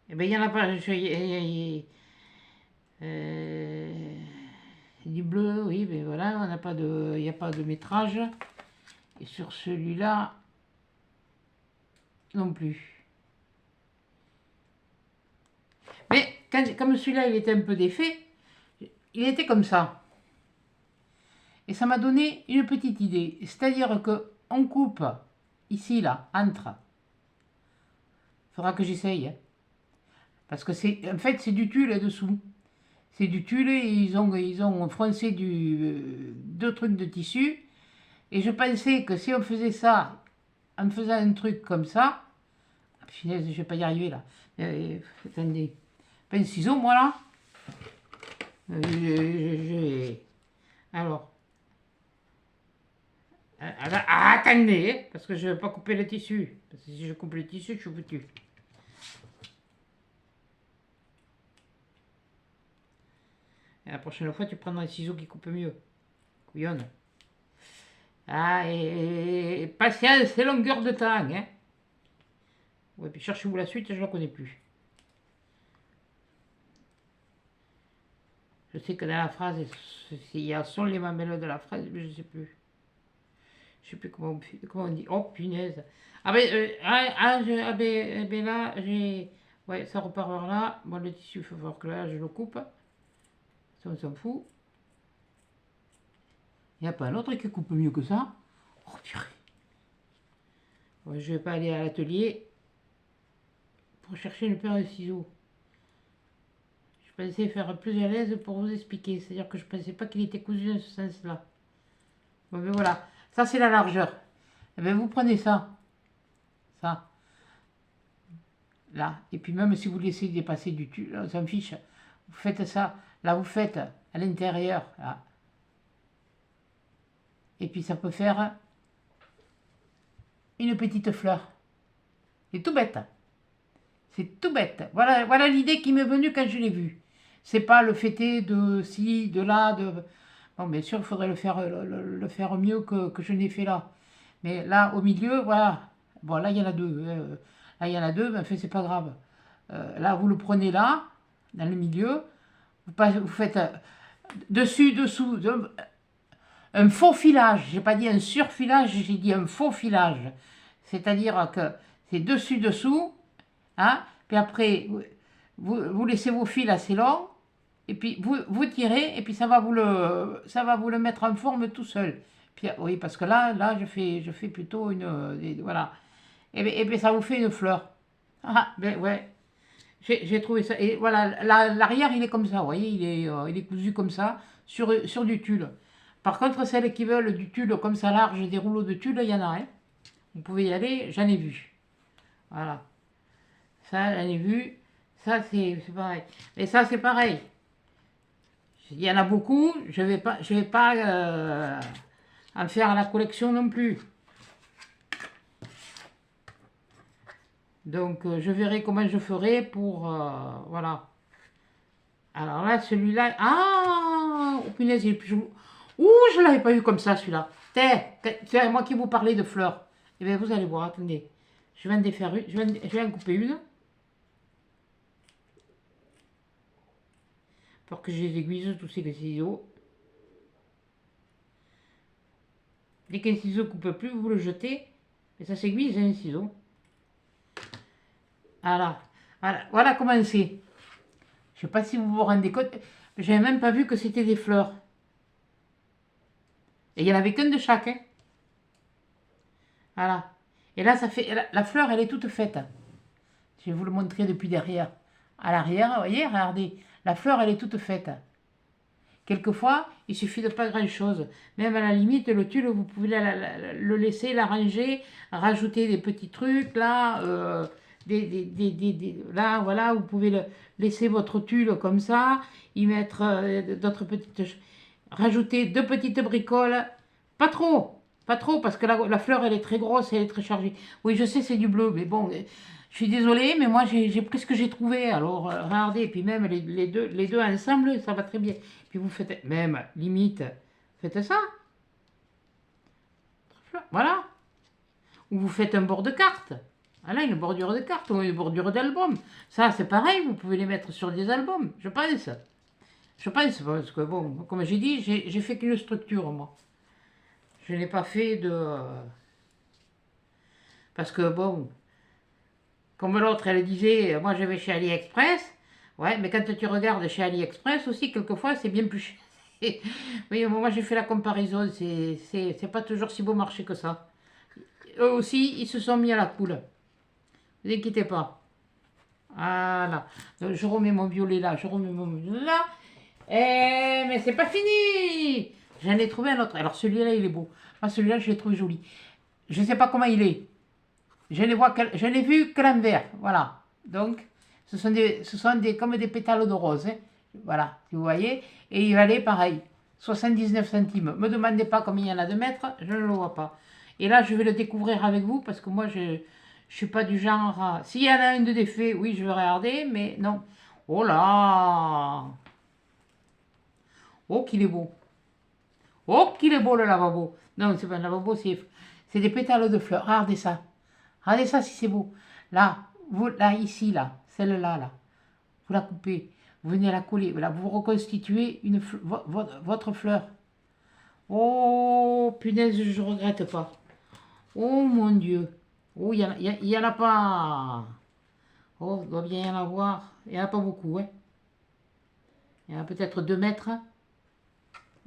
Eh bien, il y en a pas. Du bleu, oui, mais voilà, on n'a pas de, il n'y a pas de métrage. Et sur celui-là, non plus. Mais comme celui-là, il était un peu défait, il était comme ça. Et ça m'a donné une petite idée. C'est-à-dire qu'on coupe ici, là, entre. Il faudra que j'essaye. Hein. Parce que en fait, c'est du tulle dessous. C'est du tulle et ils ont froncé deux trucs de tissu. Et je pensais que si on faisait ça, en faisant un truc comme ça, ah, finesse, je vais pas y arriver là. Attendez, pas un ciseau moi là. Alors, attendez, parce que je ne vais pas couper le tissu. Parce que si je coupe le tissu, je suis foutu. Et la prochaine fois, tu prendras un ciseau qui coupe mieux. Couillonne. Ah, et patience, c'est longueur de temps. Hein. Ouais, puis cherchez-vous la suite, je ne la connais plus. Je sais que dans la phrase, il y a sont les mamelles de la phrase, mais je ne sais plus. Je ne sais plus comment on dit. Oh, punaise. Ah ben, ben là, j'ai... Ouais, ça repart vers là. Bon, le tissu, il faut voir que là, je le coupe. Ça, on s'en fout. Il n'y a pas un autre qui coupe mieux que ça. Oh, purée. Ouais, je ne vais pas aller à l'atelier pour chercher une paire de ciseaux. Je pensais faire plus à l'aise pour vous expliquer. C'est-à-dire que je ne pensais pas qu'il était cousu dans ce sens-là. Bon, ben voilà. Ça, c'est la largeur. Et ben, vous prenez ça. Ça. Là. Et puis même si vous laissez dépasser du tulle, on s'en fiche. Vous faites ça. Là, vous faites à l'intérieur. Là. Et puis ça peut faire une petite fleur. C'est tout bête. C'est tout bête. Voilà l'idée qui m'est venue quand je l'ai vue. C'est pas le fêter de ci, de là, de... Bon, bien sûr, il faudrait le faire mieux que je n'ai fait là. Mais là, au milieu, voilà. Bon, là, il y en a deux. Là, il y en a deux, mais enfin, c'est pas grave. Là, vous le prenez là, dans le milieu. Vous faites dessus, dessous, un faux filage. J'ai pas dit un surfilage, j'ai dit un faux filage. C'est-à-dire que c'est dessus, dessous. Hein, puis après, vous laissez vos fils assez longs. Et puis vous tirez, et puis ça va vous le mettre en forme tout seul. Puis, oui, parce que là je fais plutôt voilà. Et bien ça vous fait une fleur. Ah, ben ouais. J'ai trouvé ça. Et voilà, l'arrière il est comme ça, vous voyez, il est cousu comme ça, sur du tulle. Par contre, celles qui veulent du tulle comme ça large, des rouleaux de tulle, il y en a. Hein. Vous pouvez y aller, j'en ai vu. Voilà. Ça, j'en ai vu. Ça, c'est pareil. Et ça, c'est pareil. Il y en a beaucoup, je vais pas en faire la collection non plus. Donc je verrai comment je ferai pour... voilà. Alors là, celui-là... Ah oh, punaise, il est plus... Ouh, je ne l'avais pas eu comme ça, celui-là. C'est moi qui vous parlais de fleurs. Eh bien, vous allez voir, attendez. Je vais en défaire une, je vais en couper une. Pour que je les aiguise tous ces ciseaux. Dès qu'un ciseau ne coupe plus, vous le jetez. Et ça s'aiguise, un ciseau. Voilà comment c'est. Je ne sais pas si vous vous rendez compte. Je n'avais même pas vu que c'était des fleurs. Et il n'y en avait qu'une de chaque. Hein. Voilà. Et là, ça fait. La fleur, elle est toute faite. Je vais vous le montrer depuis derrière. À l'arrière, vous voyez, regardez. La fleur, elle est toute faite. Quelquefois, il suffit de pas grand-chose. Même à la limite, le tulle, vous pouvez le laisser, l'arranger, rajouter des petits trucs, là, là, voilà, vous pouvez laisser votre tulle comme ça, y mettre d'autres petites... Rajouter deux petites bricoles, pas trop, pas trop, parce que la fleur, elle est très grosse et elle est très chargée. Oui, je sais, c'est du bleu, mais bon, je suis désolée, mais moi, j'ai pris ce que j'ai trouvé. Alors, regardez, et puis même les deux ensemble, ça va très bien. Puis vous faites, même, limite, faites ça. Voilà. Ou vous faites un bord de carte. Voilà, une bordure de carte ou une bordure d'album. Ça, c'est pareil, vous pouvez les mettre sur des albums. Je pense. Je pense, parce que bon, comme j'ai dit, j'ai fait qu'une structure, moi. Je n'ai pas fait de... Parce que bon, comme l'autre, elle disait, moi je vais chez AliExpress. Ouais, mais quand tu regardes chez AliExpress aussi, quelquefois, c'est bien plus cher. Oui, moi j'ai fait la comparaison, c'est pas toujours si beau marché que ça. Eux aussi, ils se sont mis à la cool. Ne vous inquiétez pas. Voilà. Donc, je remets mon violet là, je remets mon violet là. Mais c'est pas fini. J'en ai trouvé un autre. Alors celui-là, il est beau. Moi, celui-là, je l'ai trouvé joli. Je ne sais pas comment il est. Je n'ai vu que l'envers. Voilà. Donc, ce sont comme des pétales de rose. Hein. Voilà, si vous voyez. Et il valait pareil. 79 centimes. Me demandez pas combien il y en a de mètres. Je ne le vois pas. Et là, je vais le découvrir avec vous parce que moi, je ne suis pas du genre s'il y en a un de défait, oui, je vais regarder. Mais non. Oh là. Oh, qu'il est beau. Oh, qu'il est beau le lavabo. Non, c'est pas un lavabo, c'est des pétales de fleurs. Regardez ça. Regardez ça si c'est beau. Là, vous, là, ici, là, celle-là, là. Vous la coupez. Vous venez la coller. Là, vous reconstituez votre fleur. Oh, punaise, je ne regrette pas. Oh, mon Dieu. Oh, il y en a pas. Oh, il doit bien y en avoir. Il n'y en a pas beaucoup, hein. Il y en a peut-être 2 mètres.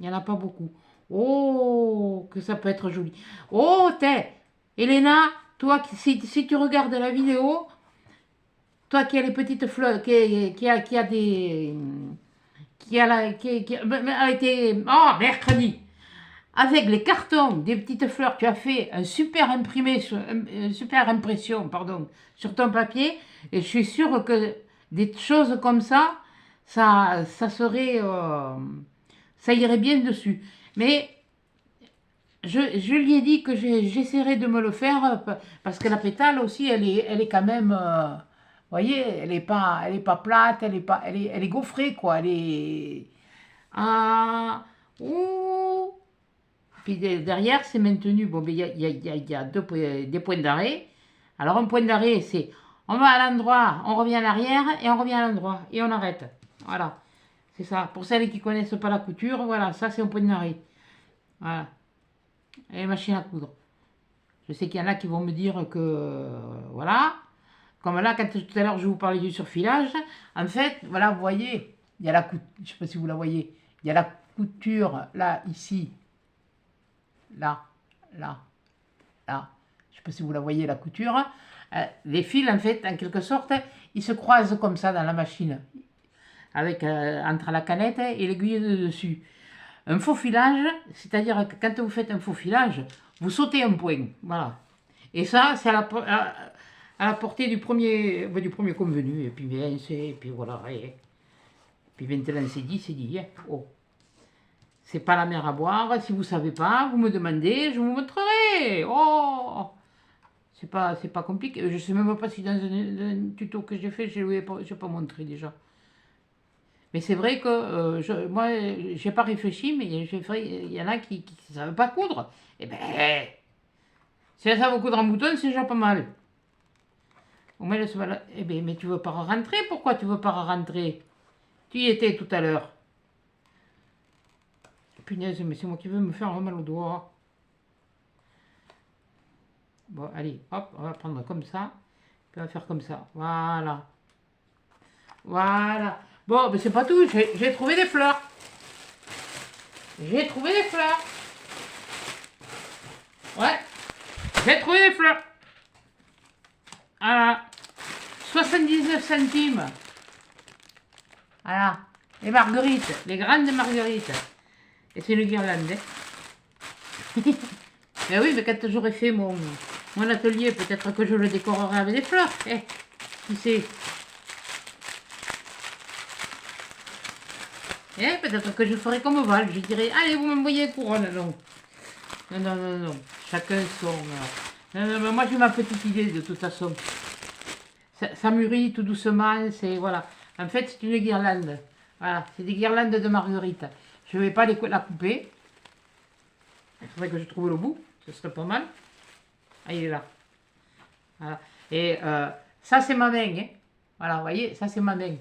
Il n'y en a pas beaucoup. Oh, que ça peut être joli. Oh, t'es, Elena, toi, si tu regardes la vidéo, toi qui as les petites fleurs, qui a des... a été... Oh, mercredi. Avec les cartons des petites fleurs, tu as fait un super imprimé, une super impression, pardon, sur ton papier. Et je suis sûre que des choses comme ça serait... ça irait bien dessus. Mais je lui ai dit que j'essaierai de me le faire parce que la pétale aussi, elle est quand même, vous voyez, elle est pas plate, elle est gaufrée quoi. Elle est ah ouh. Puis derrière, c'est maintenu. Bon, mais il y a des points d'arrêt. Alors un point d'arrêt, c'est on va à l'endroit, on revient à l'arrière et on revient à l'endroit et on arrête. Voilà, c'est ça. Pour celles qui connaissent pas la couture, voilà, ça c'est un point d'arrêt. Voilà. Et machine à coudre. Je sais qu'il y en a qui vont me dire que, voilà, comme là, quand tout à l'heure je vous parlais du surfilage, en fait, voilà, vous voyez, il y a la couture, je ne sais pas si vous la voyez, il y a la couture là, ici, là, là, là, je ne sais pas si vous la voyez, la couture. Les fils, en fait, en quelque sorte, ils se croisent comme ça dans la machine, avec, entre la canette et l'aiguille de dessus. Un faux filage, c'est-à-dire que quand vous faites un faux filage, vous sautez un point, voilà. Et ça, c'est à la portée du premier convenu. Et puis bien, et puis voilà. Et puis maintenant, c'est dit. Hein. Oh. C'est pas la mer à boire. Si vous savez pas, vous me demandez, je vous montrerai. Oh, c'est pas compliqué. Je sais même pas si dans un tuto que j'ai fait, je ne l'ai pas montré déjà. Mais c'est vrai que moi, j'ai pas réfléchi, mais il y en a qui ne savent pas coudre. Eh ben, si elles savent coudre en bouton, c'est déjà pas mal. Eh ben, mais tu veux pas rentrer? Pourquoi tu veux pas rentrer? Tu y étais tout à l'heure. Punaise, mais c'est moi qui veux me faire mal au doigt. Bon, allez, hop, on va prendre comme ça. Puis on va faire comme ça. Voilà. Voilà. Bon, mais c'est pas tout. J'ai trouvé des fleurs. J'ai trouvé des fleurs. Ouais. J'ai trouvé des fleurs. Voilà. 79 centimes. Voilà. Les marguerites, les grandes marguerites. Et c'est une guirlande. Hein. Mais oui, mais quand j'aurai fait mon atelier, peut-être que je le décorerai avec des fleurs. Eh, qui sait? Eh, peut-être que je ferai comme Val. Je dirai, allez, vous m'envoyez une couronne. Non. Non, non, non, non. Chacun son... Non, non, mais moi j'ai ma petite idée de toute façon. Ça mûrit tout doucement, c'est... Voilà. En fait, c'est une guirlande. Voilà, c'est des guirlandes de marguerite. Je ne vais pas la couper. Il faudrait que je trouve le bout. Ce serait pas mal. Ah, il est là. Voilà. Et ça, c'est ma main. Hein. Voilà, vous voyez, ça, c'est ma main.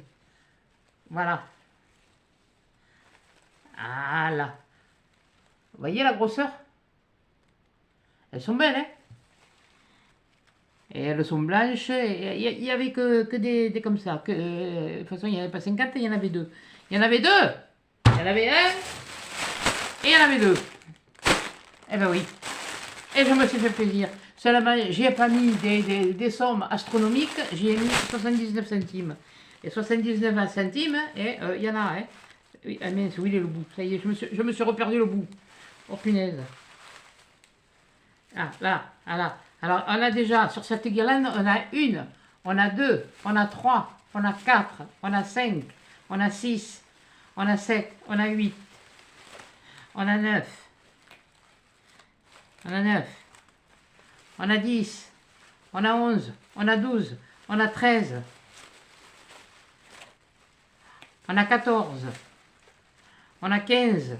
Voilà. Voilà. Vous voyez la grosseur? Elles sont belles, hein? Et elles sont blanches. Il n'y avait que des comme ça. De toute façon, il n'y en avait pas 50, il y en avait deux. Il y en avait deux. Il y en avait un. Et il y en avait deux. Eh ben oui. Et je me suis fait plaisir. Seulement, j'ai pas mis des sommes astronomiques. J'ai mis 79 centimes. Et 79 centimes, et il y en a, hein. Oui, ah mince, où il est le bout? Ça y est, je me suis reperdu le bout. Oh punaise. Ah, là, ah, là. Alors, on a déjà, sur cette guirlande, on a une, on a deux, on a trois, on a quatre, on a cinq, on a six, on a sept, on a huit, on a neuf, on a neuf, on a 10, on a 11, on a 12, on a 13, on a 14, on a 15,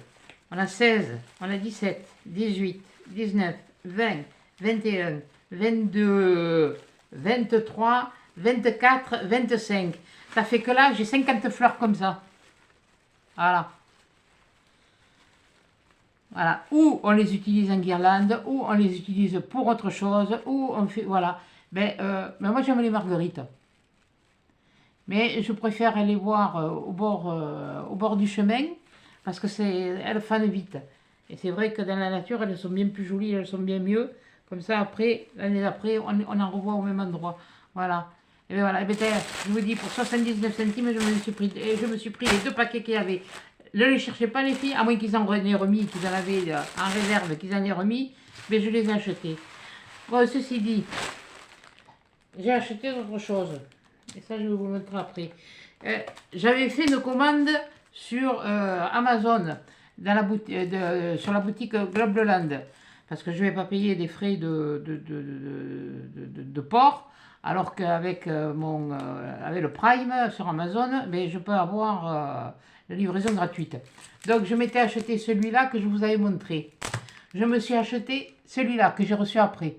on a 16, on a 17, 18, 19, 20, 21, 22, 23, 24, 25. Ça fait que là, j'ai 50 fleurs comme ça. Voilà. Voilà. Ou on les utilise en guirlande, ou on les utilise pour autre chose, ou on fait... Voilà. Mais moi, j'aime les marguerites. Mais je préfère aller voir au bord du chemin, parce que elles fanent vite. Et c'est vrai que dans la nature, elles sont bien plus jolies, elles sont bien mieux. Comme ça, après, l'année d'après, on en revoit au même endroit. Voilà. Et bien voilà, et bien, je vous dis, pour 79 centimes, je me suis pris les deux paquets qu'il y avait. Ne les cherchez pas, les filles, à moins qu'ils en aient remis, qu'ils en avaient en réserve, qu'ils en aient remis. Mais je les ai achetés. Bon, ceci dit, j'ai acheté d'autres choses. Et ça, je vais vous le montrer après. J'avais fait une commande sur Amazon, sur la boutique Globland, parce que je ne vais pas payer des frais de port, alors qu'avec avec le Prime sur Amazon, mais je peux avoir la livraison gratuite. Donc, je m'étais acheté celui-là que je vous avais montré. Je me suis acheté celui-là que j'ai reçu après.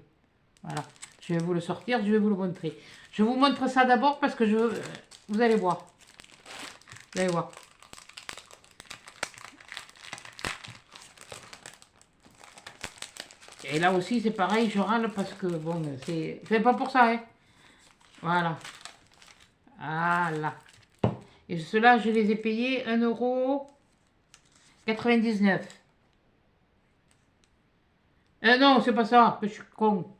Voilà. Je vais vous le sortir, je vais vous le montrer. Je vous montre ça d'abord parce que vous allez voir. Vous allez voir. Et là aussi, c'est pareil, je râle parce que, bon, c'est pas pour ça, hein. Voilà. Voilà. Et ceux-là, je les ai payés 1,99 €. Non, c'est pas ça, je suis con.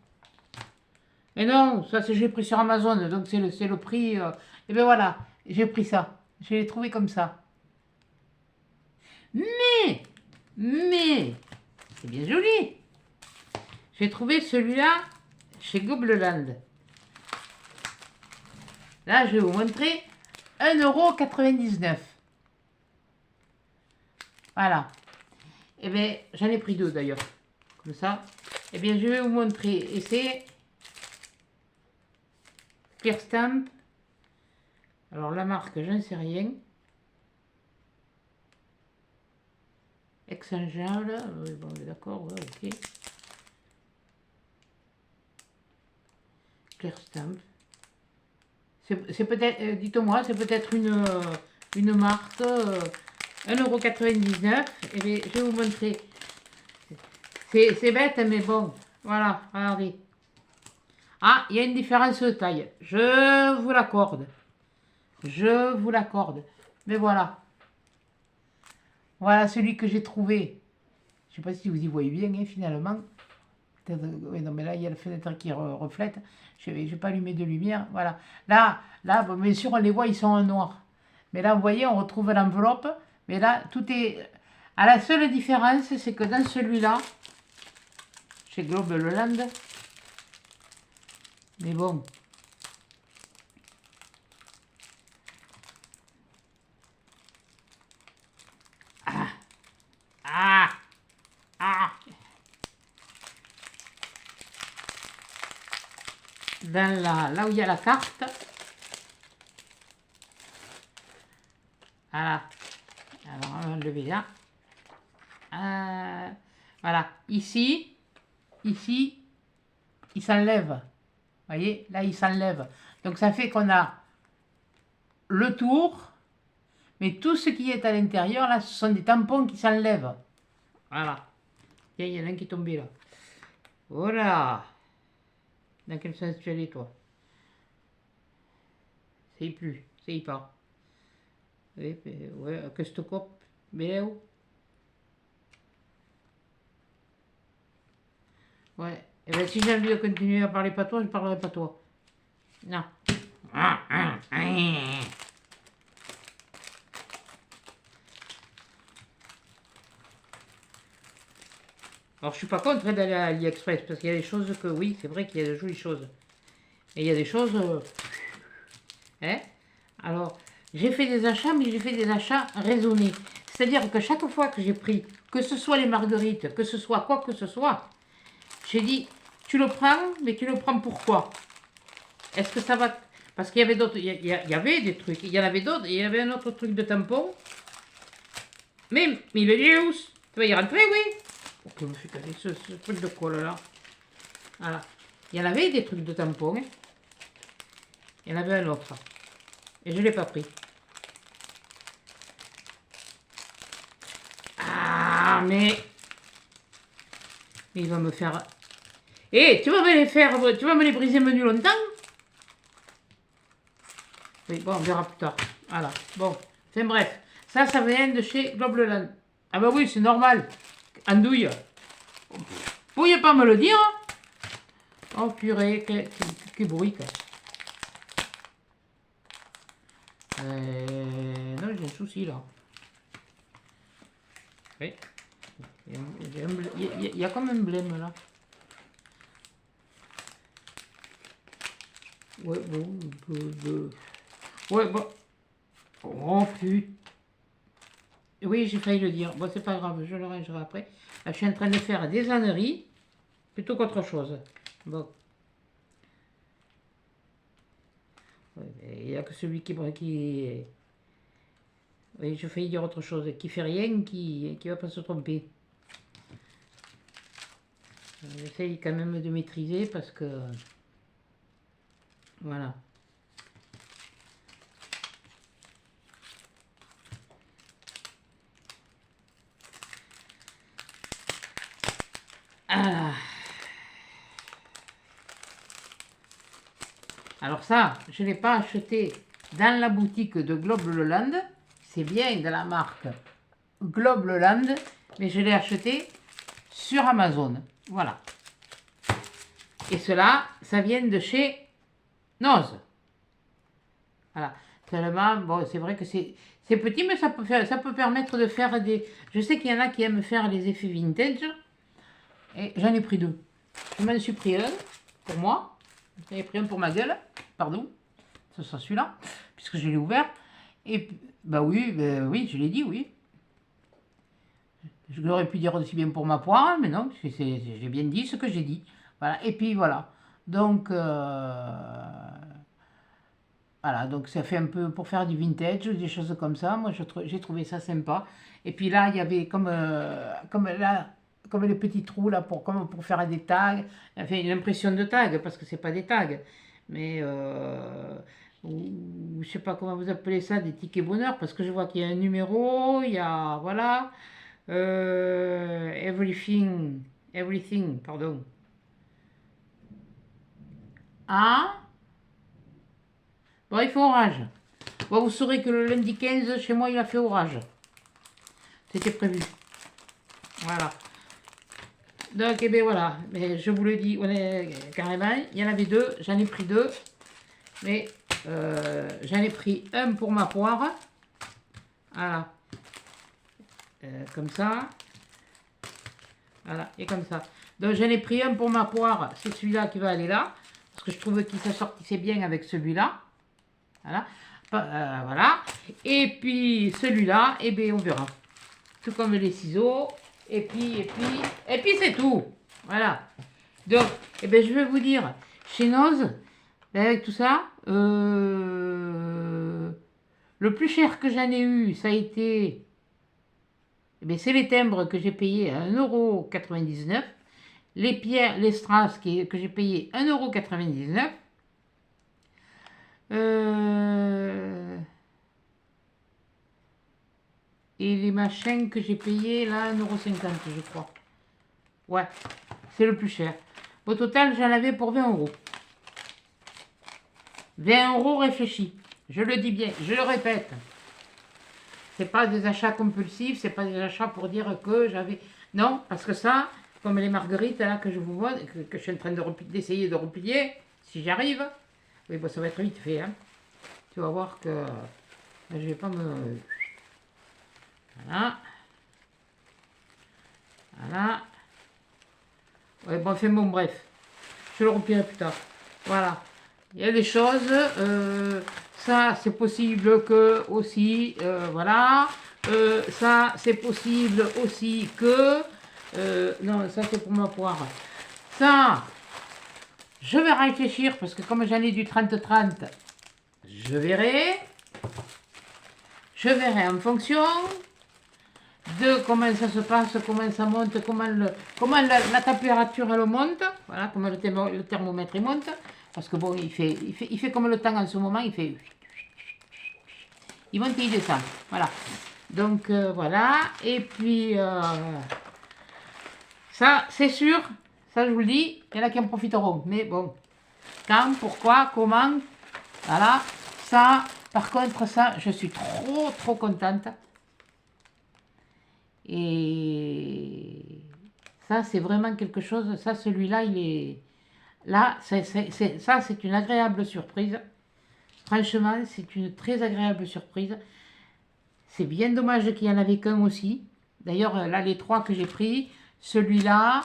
Et non, ça j'ai pris sur Amazon, donc c'est le prix. Et bien voilà, j'ai pris ça. Je l'ai trouvé comme ça. Mais, c'est bien joli. J'ai trouvé celui-là chez Gobleland. Là, je vais vous montrer 1,99 €. Voilà. Et bien, j'en ai pris deux d'ailleurs. Comme ça. Et bien, je vais vous montrer. Et c'est Clear Stamp. Alors, la marque, j'en sais rien. Exchangeable. Oui, bon, d'accord, ouais, ok. Clear Stamp. C'est peut-être, dites-moi, c'est peut-être une marque 1,99 €. Et bien, je vais vous montrer. C'est bête, mais bon. Voilà, regardez. Ah, il y a une différence de taille. Je vous l'accorde. Je vous l'accorde. Mais voilà. Voilà celui que j'ai trouvé. Je ne sais pas si vous y voyez bien, hein, finalement. Oui, non, mais là, il y a la fenêtre qui reflète. Je vais pas allumer de lumière. Voilà. Là, bon, bien sûr, on les voit, ils sont en noir. Mais là, vous voyez, on retrouve l'enveloppe. Mais là, tout est... À la seule différence, c'est que dans celui-là, chez Global Land, mais bon... Ah, ah, ah. Dans là où il y a la carte, voilà. Alors, on va enlever là. Voilà. Ici, il s'enlève. Vous voyez, là, il s'enlève. Donc, ça fait qu'on a le tour, mais tout ce qui est à l'intérieur, là, ce sont des tampons qui s'enlèvent. Voilà. Tiens, il y en a un qui est tombé là. Voilà. Dans quel sens tu allais, toi? C'est plus, c'est pas. Oui, ouais, que je te coupe. Mais où? Ouais. Et bien, si j'ai envie de continuer à parler pas toi, je parlerai pas toi. Non. Alors, je suis pas contre d'aller à AliExpress parce qu'il y a des choses que, oui, c'est vrai qu'il y a de jolies choses. Et il y a des choses. Hein? Alors, j'ai fait des achats, mais j'ai fait des achats raisonnés. C'est-à-dire que chaque fois que j'ai pris, que ce soit les marguerites, que ce soit quoi que ce soit, j'ai dit, tu le prends, mais tu le prends pourquoi? Est-ce que ça va... Parce qu'il y avait d'autres... Il y avait des trucs, il y en avait d'autres, il y avait un autre truc de tampon. Mais il est où? Tu vas y rentrer, oui? Ok, je me suis cassé ce truc de colle là. Voilà. Il y en avait des trucs de tampon. Hein. Il y en avait un autre. Et je ne l'ai pas pris. Ah, mais il va me faire... Eh, tu vas me les faire... Tu vas me les briser menu longtemps? Oui, bon, on verra plus tard. Voilà. Bon. Enfin bref. Ça vient de chez Global. Ah bah oui, c'est normal. Andouille. Vous pourriez pas me le dire? Oh purée, quel bruit quoi. Non, j'ai un souci là. Oui. Il y a comme un blême là. Ouais, bon. Ouais, bon. Oh putain. Oui, j'ai failli le dire. Bon, c'est pas grave, je le rangerai après. Là, je suis en train de faire des âneries plutôt qu'autre chose. Bon. Il n'y a que celui qui... Oui, je failli dire autre chose. Qui fait rien, qui va pas se tromper. J'essaye quand même de maîtriser parce que... Voilà. Ah. Alors ça, je ne l'ai pas acheté dans la boutique de Global Land. C'est bien de la marque Global Land, mais je l'ai acheté sur Amazon. Voilà. Et cela, ça vient de chez Noz. Voilà. Tellement, bon, c'est vrai que c'est petit, mais ça peut permettre de faire des... Je sais qu'il y en a qui aiment faire les effets vintage. Et j'en ai pris deux. Je m'en suis pris un pour moi. J'en ai pris un pour ma gueule. Pardon. Ce sera celui-là. Puisque je l'ai ouvert. Et bah oui, oui, je l'ai dit, oui. Je l'aurais pu dire aussi bien pour ma poire, mais non, j'ai bien dit ce que j'ai dit. Voilà. Et puis voilà. Donc, voilà, donc ça fait un peu pour faire du vintage, des choses comme ça. Moi, j'ai trouvé ça sympa. Et puis là, il y avait comme les petits trous là pour faire des tags. Enfin, l'impression de tag, parce que c'est pas des tags. Mais, ou, je sais pas comment vous appelez ça, des tickets bonheur, parce que je vois qu'il y a un numéro, il y a, voilà, everything, pardon. Ah, bon, il fait orage. Bon, vous saurez que le lundi 15, chez moi, il a fait orage. C'était prévu. Voilà. Donc, eh bien voilà. Mais je vous le dis, on est carrément. Il y en avait deux. J'en ai pris deux. Mais j'en ai pris un pour ma poire. Voilà. Comme ça. Voilà, et comme ça. Donc j'en ai pris un pour ma poire, c'est celui-là qui va aller là, parce que je trouve qu'il s'assortissait bien avec celui-là. Voilà. Voilà. Et puis celui-là, et bien on verra. Tout comme les ciseaux. Et puis c'est tout. Voilà. Donc, eh bien, je vais vous dire, chez Noz, avec tout ça, le plus cher que j'en ai eu, ça a été, eh bien, c'est les timbres que j'ai payé à 1,99 €. Les pierres, les strass que j'ai payé 1,99 €. Et les machins que j'ai payé là, 1,50 € je crois. Ouais, c'est le plus cher. Au total, j'en avais pour 20 €. 20 € réfléchis. Je le dis bien, je le répète. C'est pas des achats compulsifs, c'est pas des achats pour dire que j'avais... Non, parce que ça, comme les marguerites là que je vous vois, que je suis en train d'essayer de replier, si j'arrive, oui, bon, ça va être vite fait. Hein. Tu vas voir que je vais pas me... Voilà. Voilà. Ouais, bon, enfin bon, bref. Je le replierai plus tard. Voilà. Il y a des choses, ça c'est possible que aussi, voilà, ça c'est possible aussi que, non ça c'est pour ma poire, ça je vais réfléchir parce que comme j'en ai du 30-30, je verrai en fonction de comment ça se passe, comment ça monte, comment la température elle monte, voilà, comment le thermomètre il monte. Parce que bon, il fait comme le temps en ce moment, il monte et il descend. Voilà. Donc voilà. Et puis ça, c'est sûr, ça je vous le dis, il y en a qui en profiteront. Mais bon, quand, pourquoi, comment, voilà. Ça, par contre, ça, je suis trop contente. Et ça, c'est vraiment quelque chose. Ça, celui-là, il est... Là, ça, c'est une agréable surprise. Franchement, c'est une très agréable surprise. C'est bien dommage qu'il n'y en avait qu'un aussi. D'ailleurs, là, les 3 que j'ai pris, celui-là,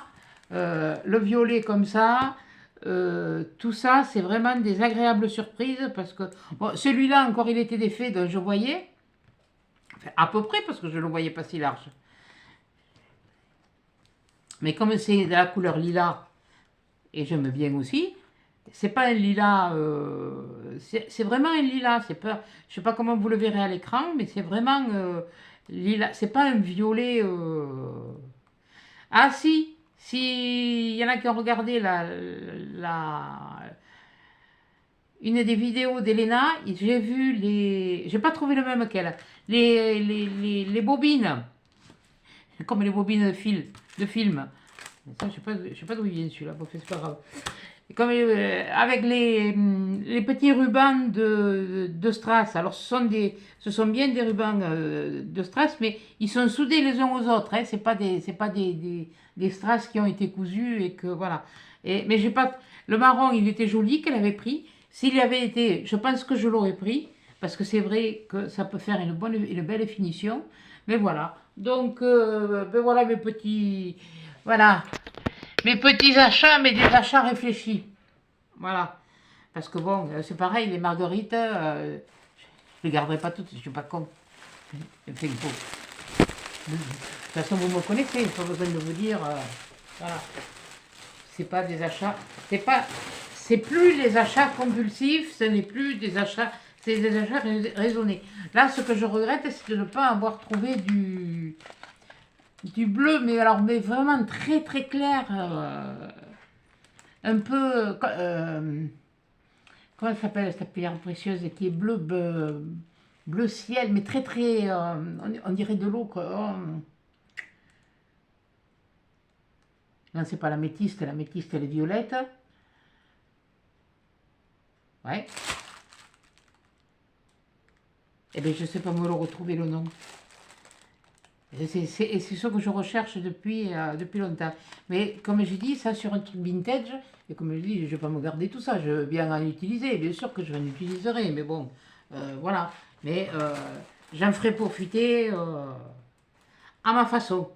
le violet comme ça, tout ça, c'est vraiment des agréables surprises. Parce que bon, celui-là, encore, il était défait, donc je voyais. Enfin, à peu près, parce que je ne le voyais pas si large. Mais comme c'est de la couleur lilas, et j'aime bien aussi, c'est pas un lilas, c'est vraiment un lilas, c'est pas, je sais pas comment vous le verrez à l'écran, mais c'est vraiment lilas, c'est pas un violet. Ah si, il y en a qui ont regardé une des vidéos d'Elena, j'ai vu j'ai pas trouvé le même qu'elle, les bobines, comme les bobines de film. Ça, je sais pas d'où il vient celui-là, bon, c'est pas grave. Comme, avec les petits rubans de strass. Alors ce sont bien des rubans de strass, mais ils sont soudés les uns aux autres. Hein. C'est pas des strass qui ont été cousus et que voilà. Mais j'ai pas. Le marron, il était joli qu'elle avait pris. S'il y avait été, je pense que je l'aurais pris parce que c'est vrai que ça peut faire une belle finition. Mais voilà. Donc ben voilà mes petits. Voilà. Mes petits achats, mais des achats réfléchis. Voilà. Parce que bon, c'est pareil, les marguerites, je ne les garderai pas toutes, je ne suis pas con. Enfin, de toute façon, vous me connaissez, pas besoin de vous dire. Voilà. C'est pas des achats. C'est plus les achats compulsifs, ce n'est plus des achats. C'est des achats raisonnés. Là, ce que je regrette, c'est de ne pas avoir trouvé du bleu, mais alors mais vraiment très clair, un peu, comment ça s'appelle cette pierre précieuse qui est bleu ciel, mais très on dirait de l'eau quoi. Oh. Non, c'est pas l'améthyste elle est violette. Ouais. Eh bien, je sais pas me le retrouver le nom. C'est ce que je recherche depuis longtemps. Mais comme j'ai dit, ça sur un truc vintage, et comme je dis, je ne vais pas me garder tout ça, je veux bien en utiliser, bien sûr que je en utiliserai, mais bon, voilà. Mais j'en ferai profiter à ma façon,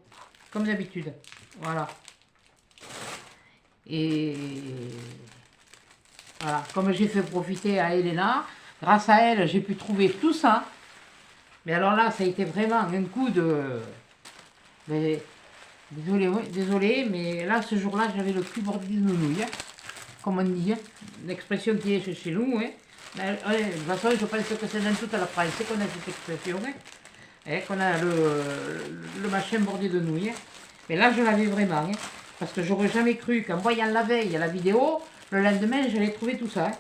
comme d'habitude. Voilà. Et voilà, comme j'ai fait profiter à Elena, grâce à elle, j'ai pu trouver tout ça. Mais alors là, ça a été vraiment un coup de... Mais, désolé, ouais, désolé, mais là, ce jour-là, j'avais le cul bordé de nouilles, hein, comme on dit, hein, l'expression qui est chez nous. Hein. Mais, ouais, de toute façon, je pense que c'est dans toute la France qu'on a cette expression, hein, qu'on a le machin bordé de nouilles. Hein. Mais là, je l'avais vraiment, hein, parce que j'aurais jamais cru qu'en voyant la veille la vidéo, le lendemain, j'allais trouver tout ça. Hein.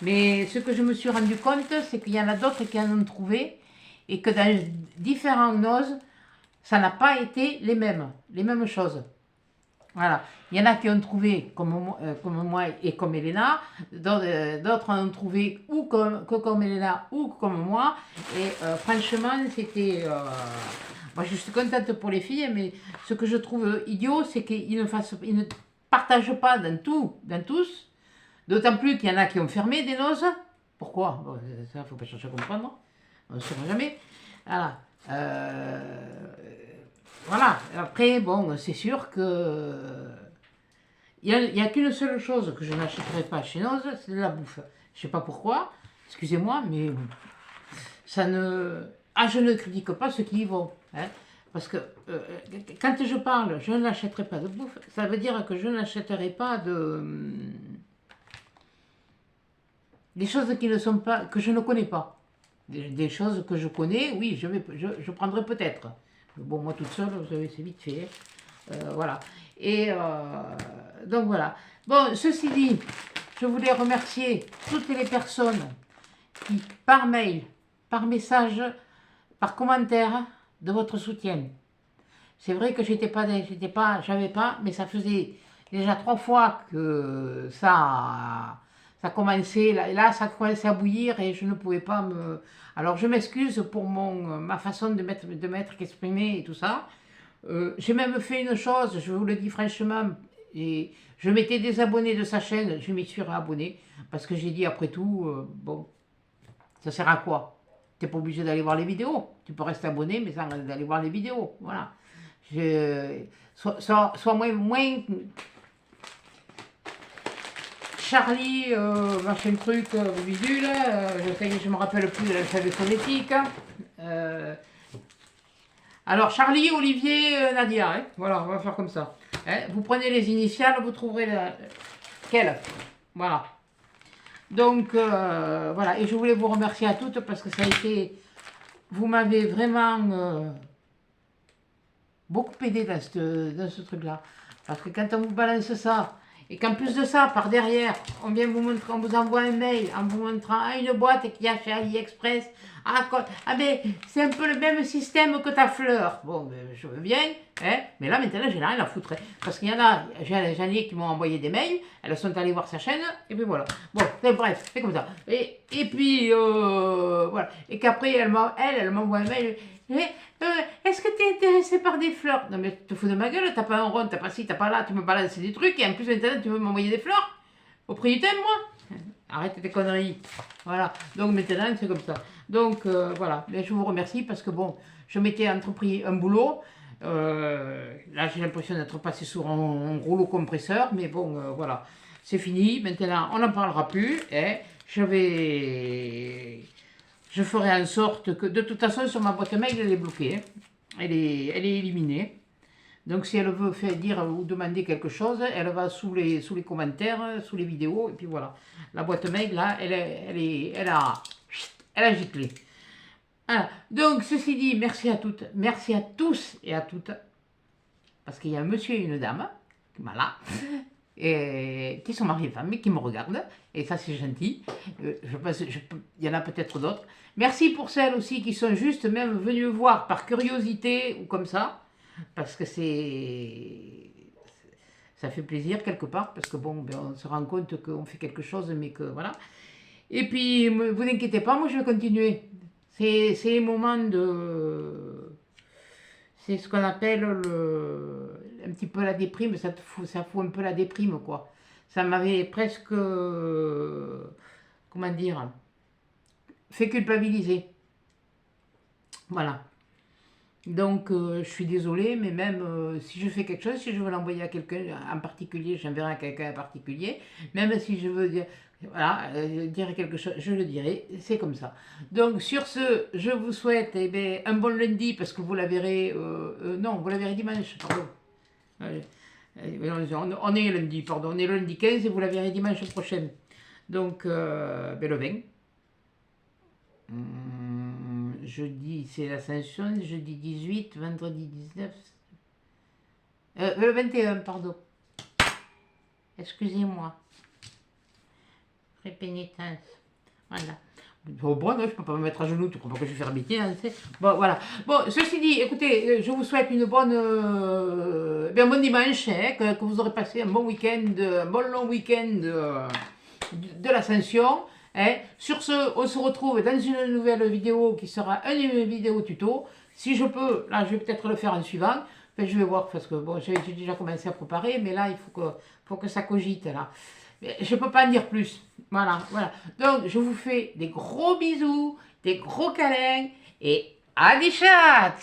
Mais ce que je me suis rendu compte, c'est qu'il y en a d'autres qui en ont trouvé et que dans différents noses, ça n'a pas été les mêmes choses. Voilà. Il y en a qui ont trouvé comme moi et comme Elena, d'autres en ont trouvé ou comme Elena ou comme moi. Et franchement, c'était... moi, je suis contente pour les filles, mais ce que je trouve idiot, c'est qu'ils ne partagent pas dans tous. D'autant plus qu'il y en a qui ont fermé des noces. Pourquoi? Bon, ça, il ne faut pas chercher à comprendre. On ne saura jamais. Voilà. Voilà. Après, bon, c'est sûr que... Il n'y a qu'une seule chose que je n'achèterai pas chez Noz, c'est de la bouffe. Je ne sais pas pourquoi. Excusez-moi, mais ça ne... Ah, je ne critique pas ceux qui y vont. Hein, parce que quand je parle, je n'achèterai pas de bouffe, ça veut dire que je n'achèterai pas des choses qui ne sont pas, que je ne connais pas. Des choses que je connais, oui, je prendrai peut-être. Bon, moi toute seule, vous savez, c'est vite fait. Voilà. Et donc voilà. Bon, ceci dit, je voulais remercier toutes les personnes qui, par mail, par message, par commentaire, de votre soutien. C'est vrai que j'avais pas, mais ça faisait déjà 3 fois que ça commençait, là ça commençait à bouillir et je ne pouvais pas me... Alors je m'excuse pour ma façon de m'être exprimée et tout ça. J'ai même fait une chose, je vous le dis franchement, et je m'étais désabonné de sa chaîne, je m'y suis réabonné, parce que j'ai dit après tout, bon, ça sert à quoi? Tu n'es pas obligé d'aller voir les vidéos, tu peux rester abonné, mais sans d'aller voir les vidéos, voilà. Soit moins Charlie, machin truc, bidule, je me rappelle plus de l'alphabet phonétique. Alors, Charlie, Olivier, Nadia, hein, voilà, on va faire comme ça. Hein, vous prenez les initiales, vous trouverez laquelle. Voilà. Donc, voilà, et je voulais vous remercier à toutes parce que ça a été... Vous m'avez vraiment beaucoup aidé dans ce truc-là. Parce que quand on vous balance ça, et qu'en plus de ça, par derrière, on vient vous montrer, on vous envoie un mail en vous montrant une boîte qu'il y a chez AliExpress. Mais c'est un peu le même système que ta fleur. Bon, ben, je veux bien, hein, mais là maintenant, j'ai rien à foutre. Hein, parce qu'il y en a, j'en ai qui m'ont envoyé des mails, elles sont allées voir sa chaîne, et puis voilà. Bon, bref, c'est comme ça. Et puis, voilà. Et qu'après, elle m'envoie un mail. Est-ce que tu es intéressé par des fleurs? Non mais tu te fous de ma gueule, t'as pas un rond, t'as pas ci, t'as pas là, tu me balances des trucs et en plus maintenant tu veux m'envoyer des fleurs? Au prix du thème moi? Arrête tes conneries. Voilà, donc maintenant c'est comme ça. Donc voilà, mais je vous remercie parce que bon, je m'étais entrepris un boulot. Là j'ai l'impression d'être passé sur un rouleau compresseur, mais bon voilà, c'est fini. Maintenant on n'en parlera plus. Je ferai en sorte que, de toute façon, sur ma boîte mail, elle est bloquée. Hein. Elle est éliminée. Donc, si elle veut faire dire ou demander quelque chose, elle va sous les commentaires, sous les vidéos, et puis voilà. La boîte mail, là, elle a giclé. Voilà. Donc, ceci dit, merci à toutes, merci à tous et à toutes, parce qu'il y a un monsieur et une dame, voilà, et qui sont mariés et femmes, mais qui me regardent, et ça c'est gentil, je pense, il y en a peut-être d'autres. Merci pour celles aussi qui sont juste même venues voir par curiosité ou comme ça, parce que ça fait plaisir quelque part, parce que bon, ben, on se rend compte qu'on fait quelque chose, mais que voilà. Et puis, vous inquiétez pas, moi je vais continuer. C'est les moments de... C'est ce qu'on appelle un petit peu la déprime, ça fout un peu la déprime, quoi. Ça m'avait presque, comment dire, fait culpabiliser. Voilà. Donc, je suis désolée, mais même si je fais quelque chose, si je veux l'envoyer à quelqu'un en particulier, j'enverrai à quelqu'un en particulier. Même si je veux dire, voilà, dire quelque chose, je le dirai. C'est comme ça. Donc, sur ce, je vous souhaite eh bien, un bon lundi, parce que vous la verrez. Non, vous la verrez dimanche, pardon. Euh, on est lundi, pardon. On est lundi 15 et vous la verrez dimanche prochain. Donc, ben, le 20. Jeudi, c'est l'Ascension, jeudi 18, vendredi 19. Le 21, pardon. Excusez-moi. Répénitence. Voilà. Bon, non, je peux pas me mettre à genoux, tu crois pas que je vais faire métier, hein, bon, voilà. Bon, ceci dit, écoutez, je vous souhaite une bonne, un bon dimanche, hein, que vous aurez passé un bon week-end, un bon long week-end de l'Ascension. Hein. Sur ce, on se retrouve dans une nouvelle vidéo qui sera une vidéo tuto. Si je peux, là, je vais peut-être le faire en suivant. Enfin, je vais voir parce que bon, j'ai déjà commencé à préparer, mais là, il faut que ça cogite là. Mais je ne peux pas en dire plus. Voilà, voilà. Donc, je vous fais des gros bisous, des gros câlins et à des chats!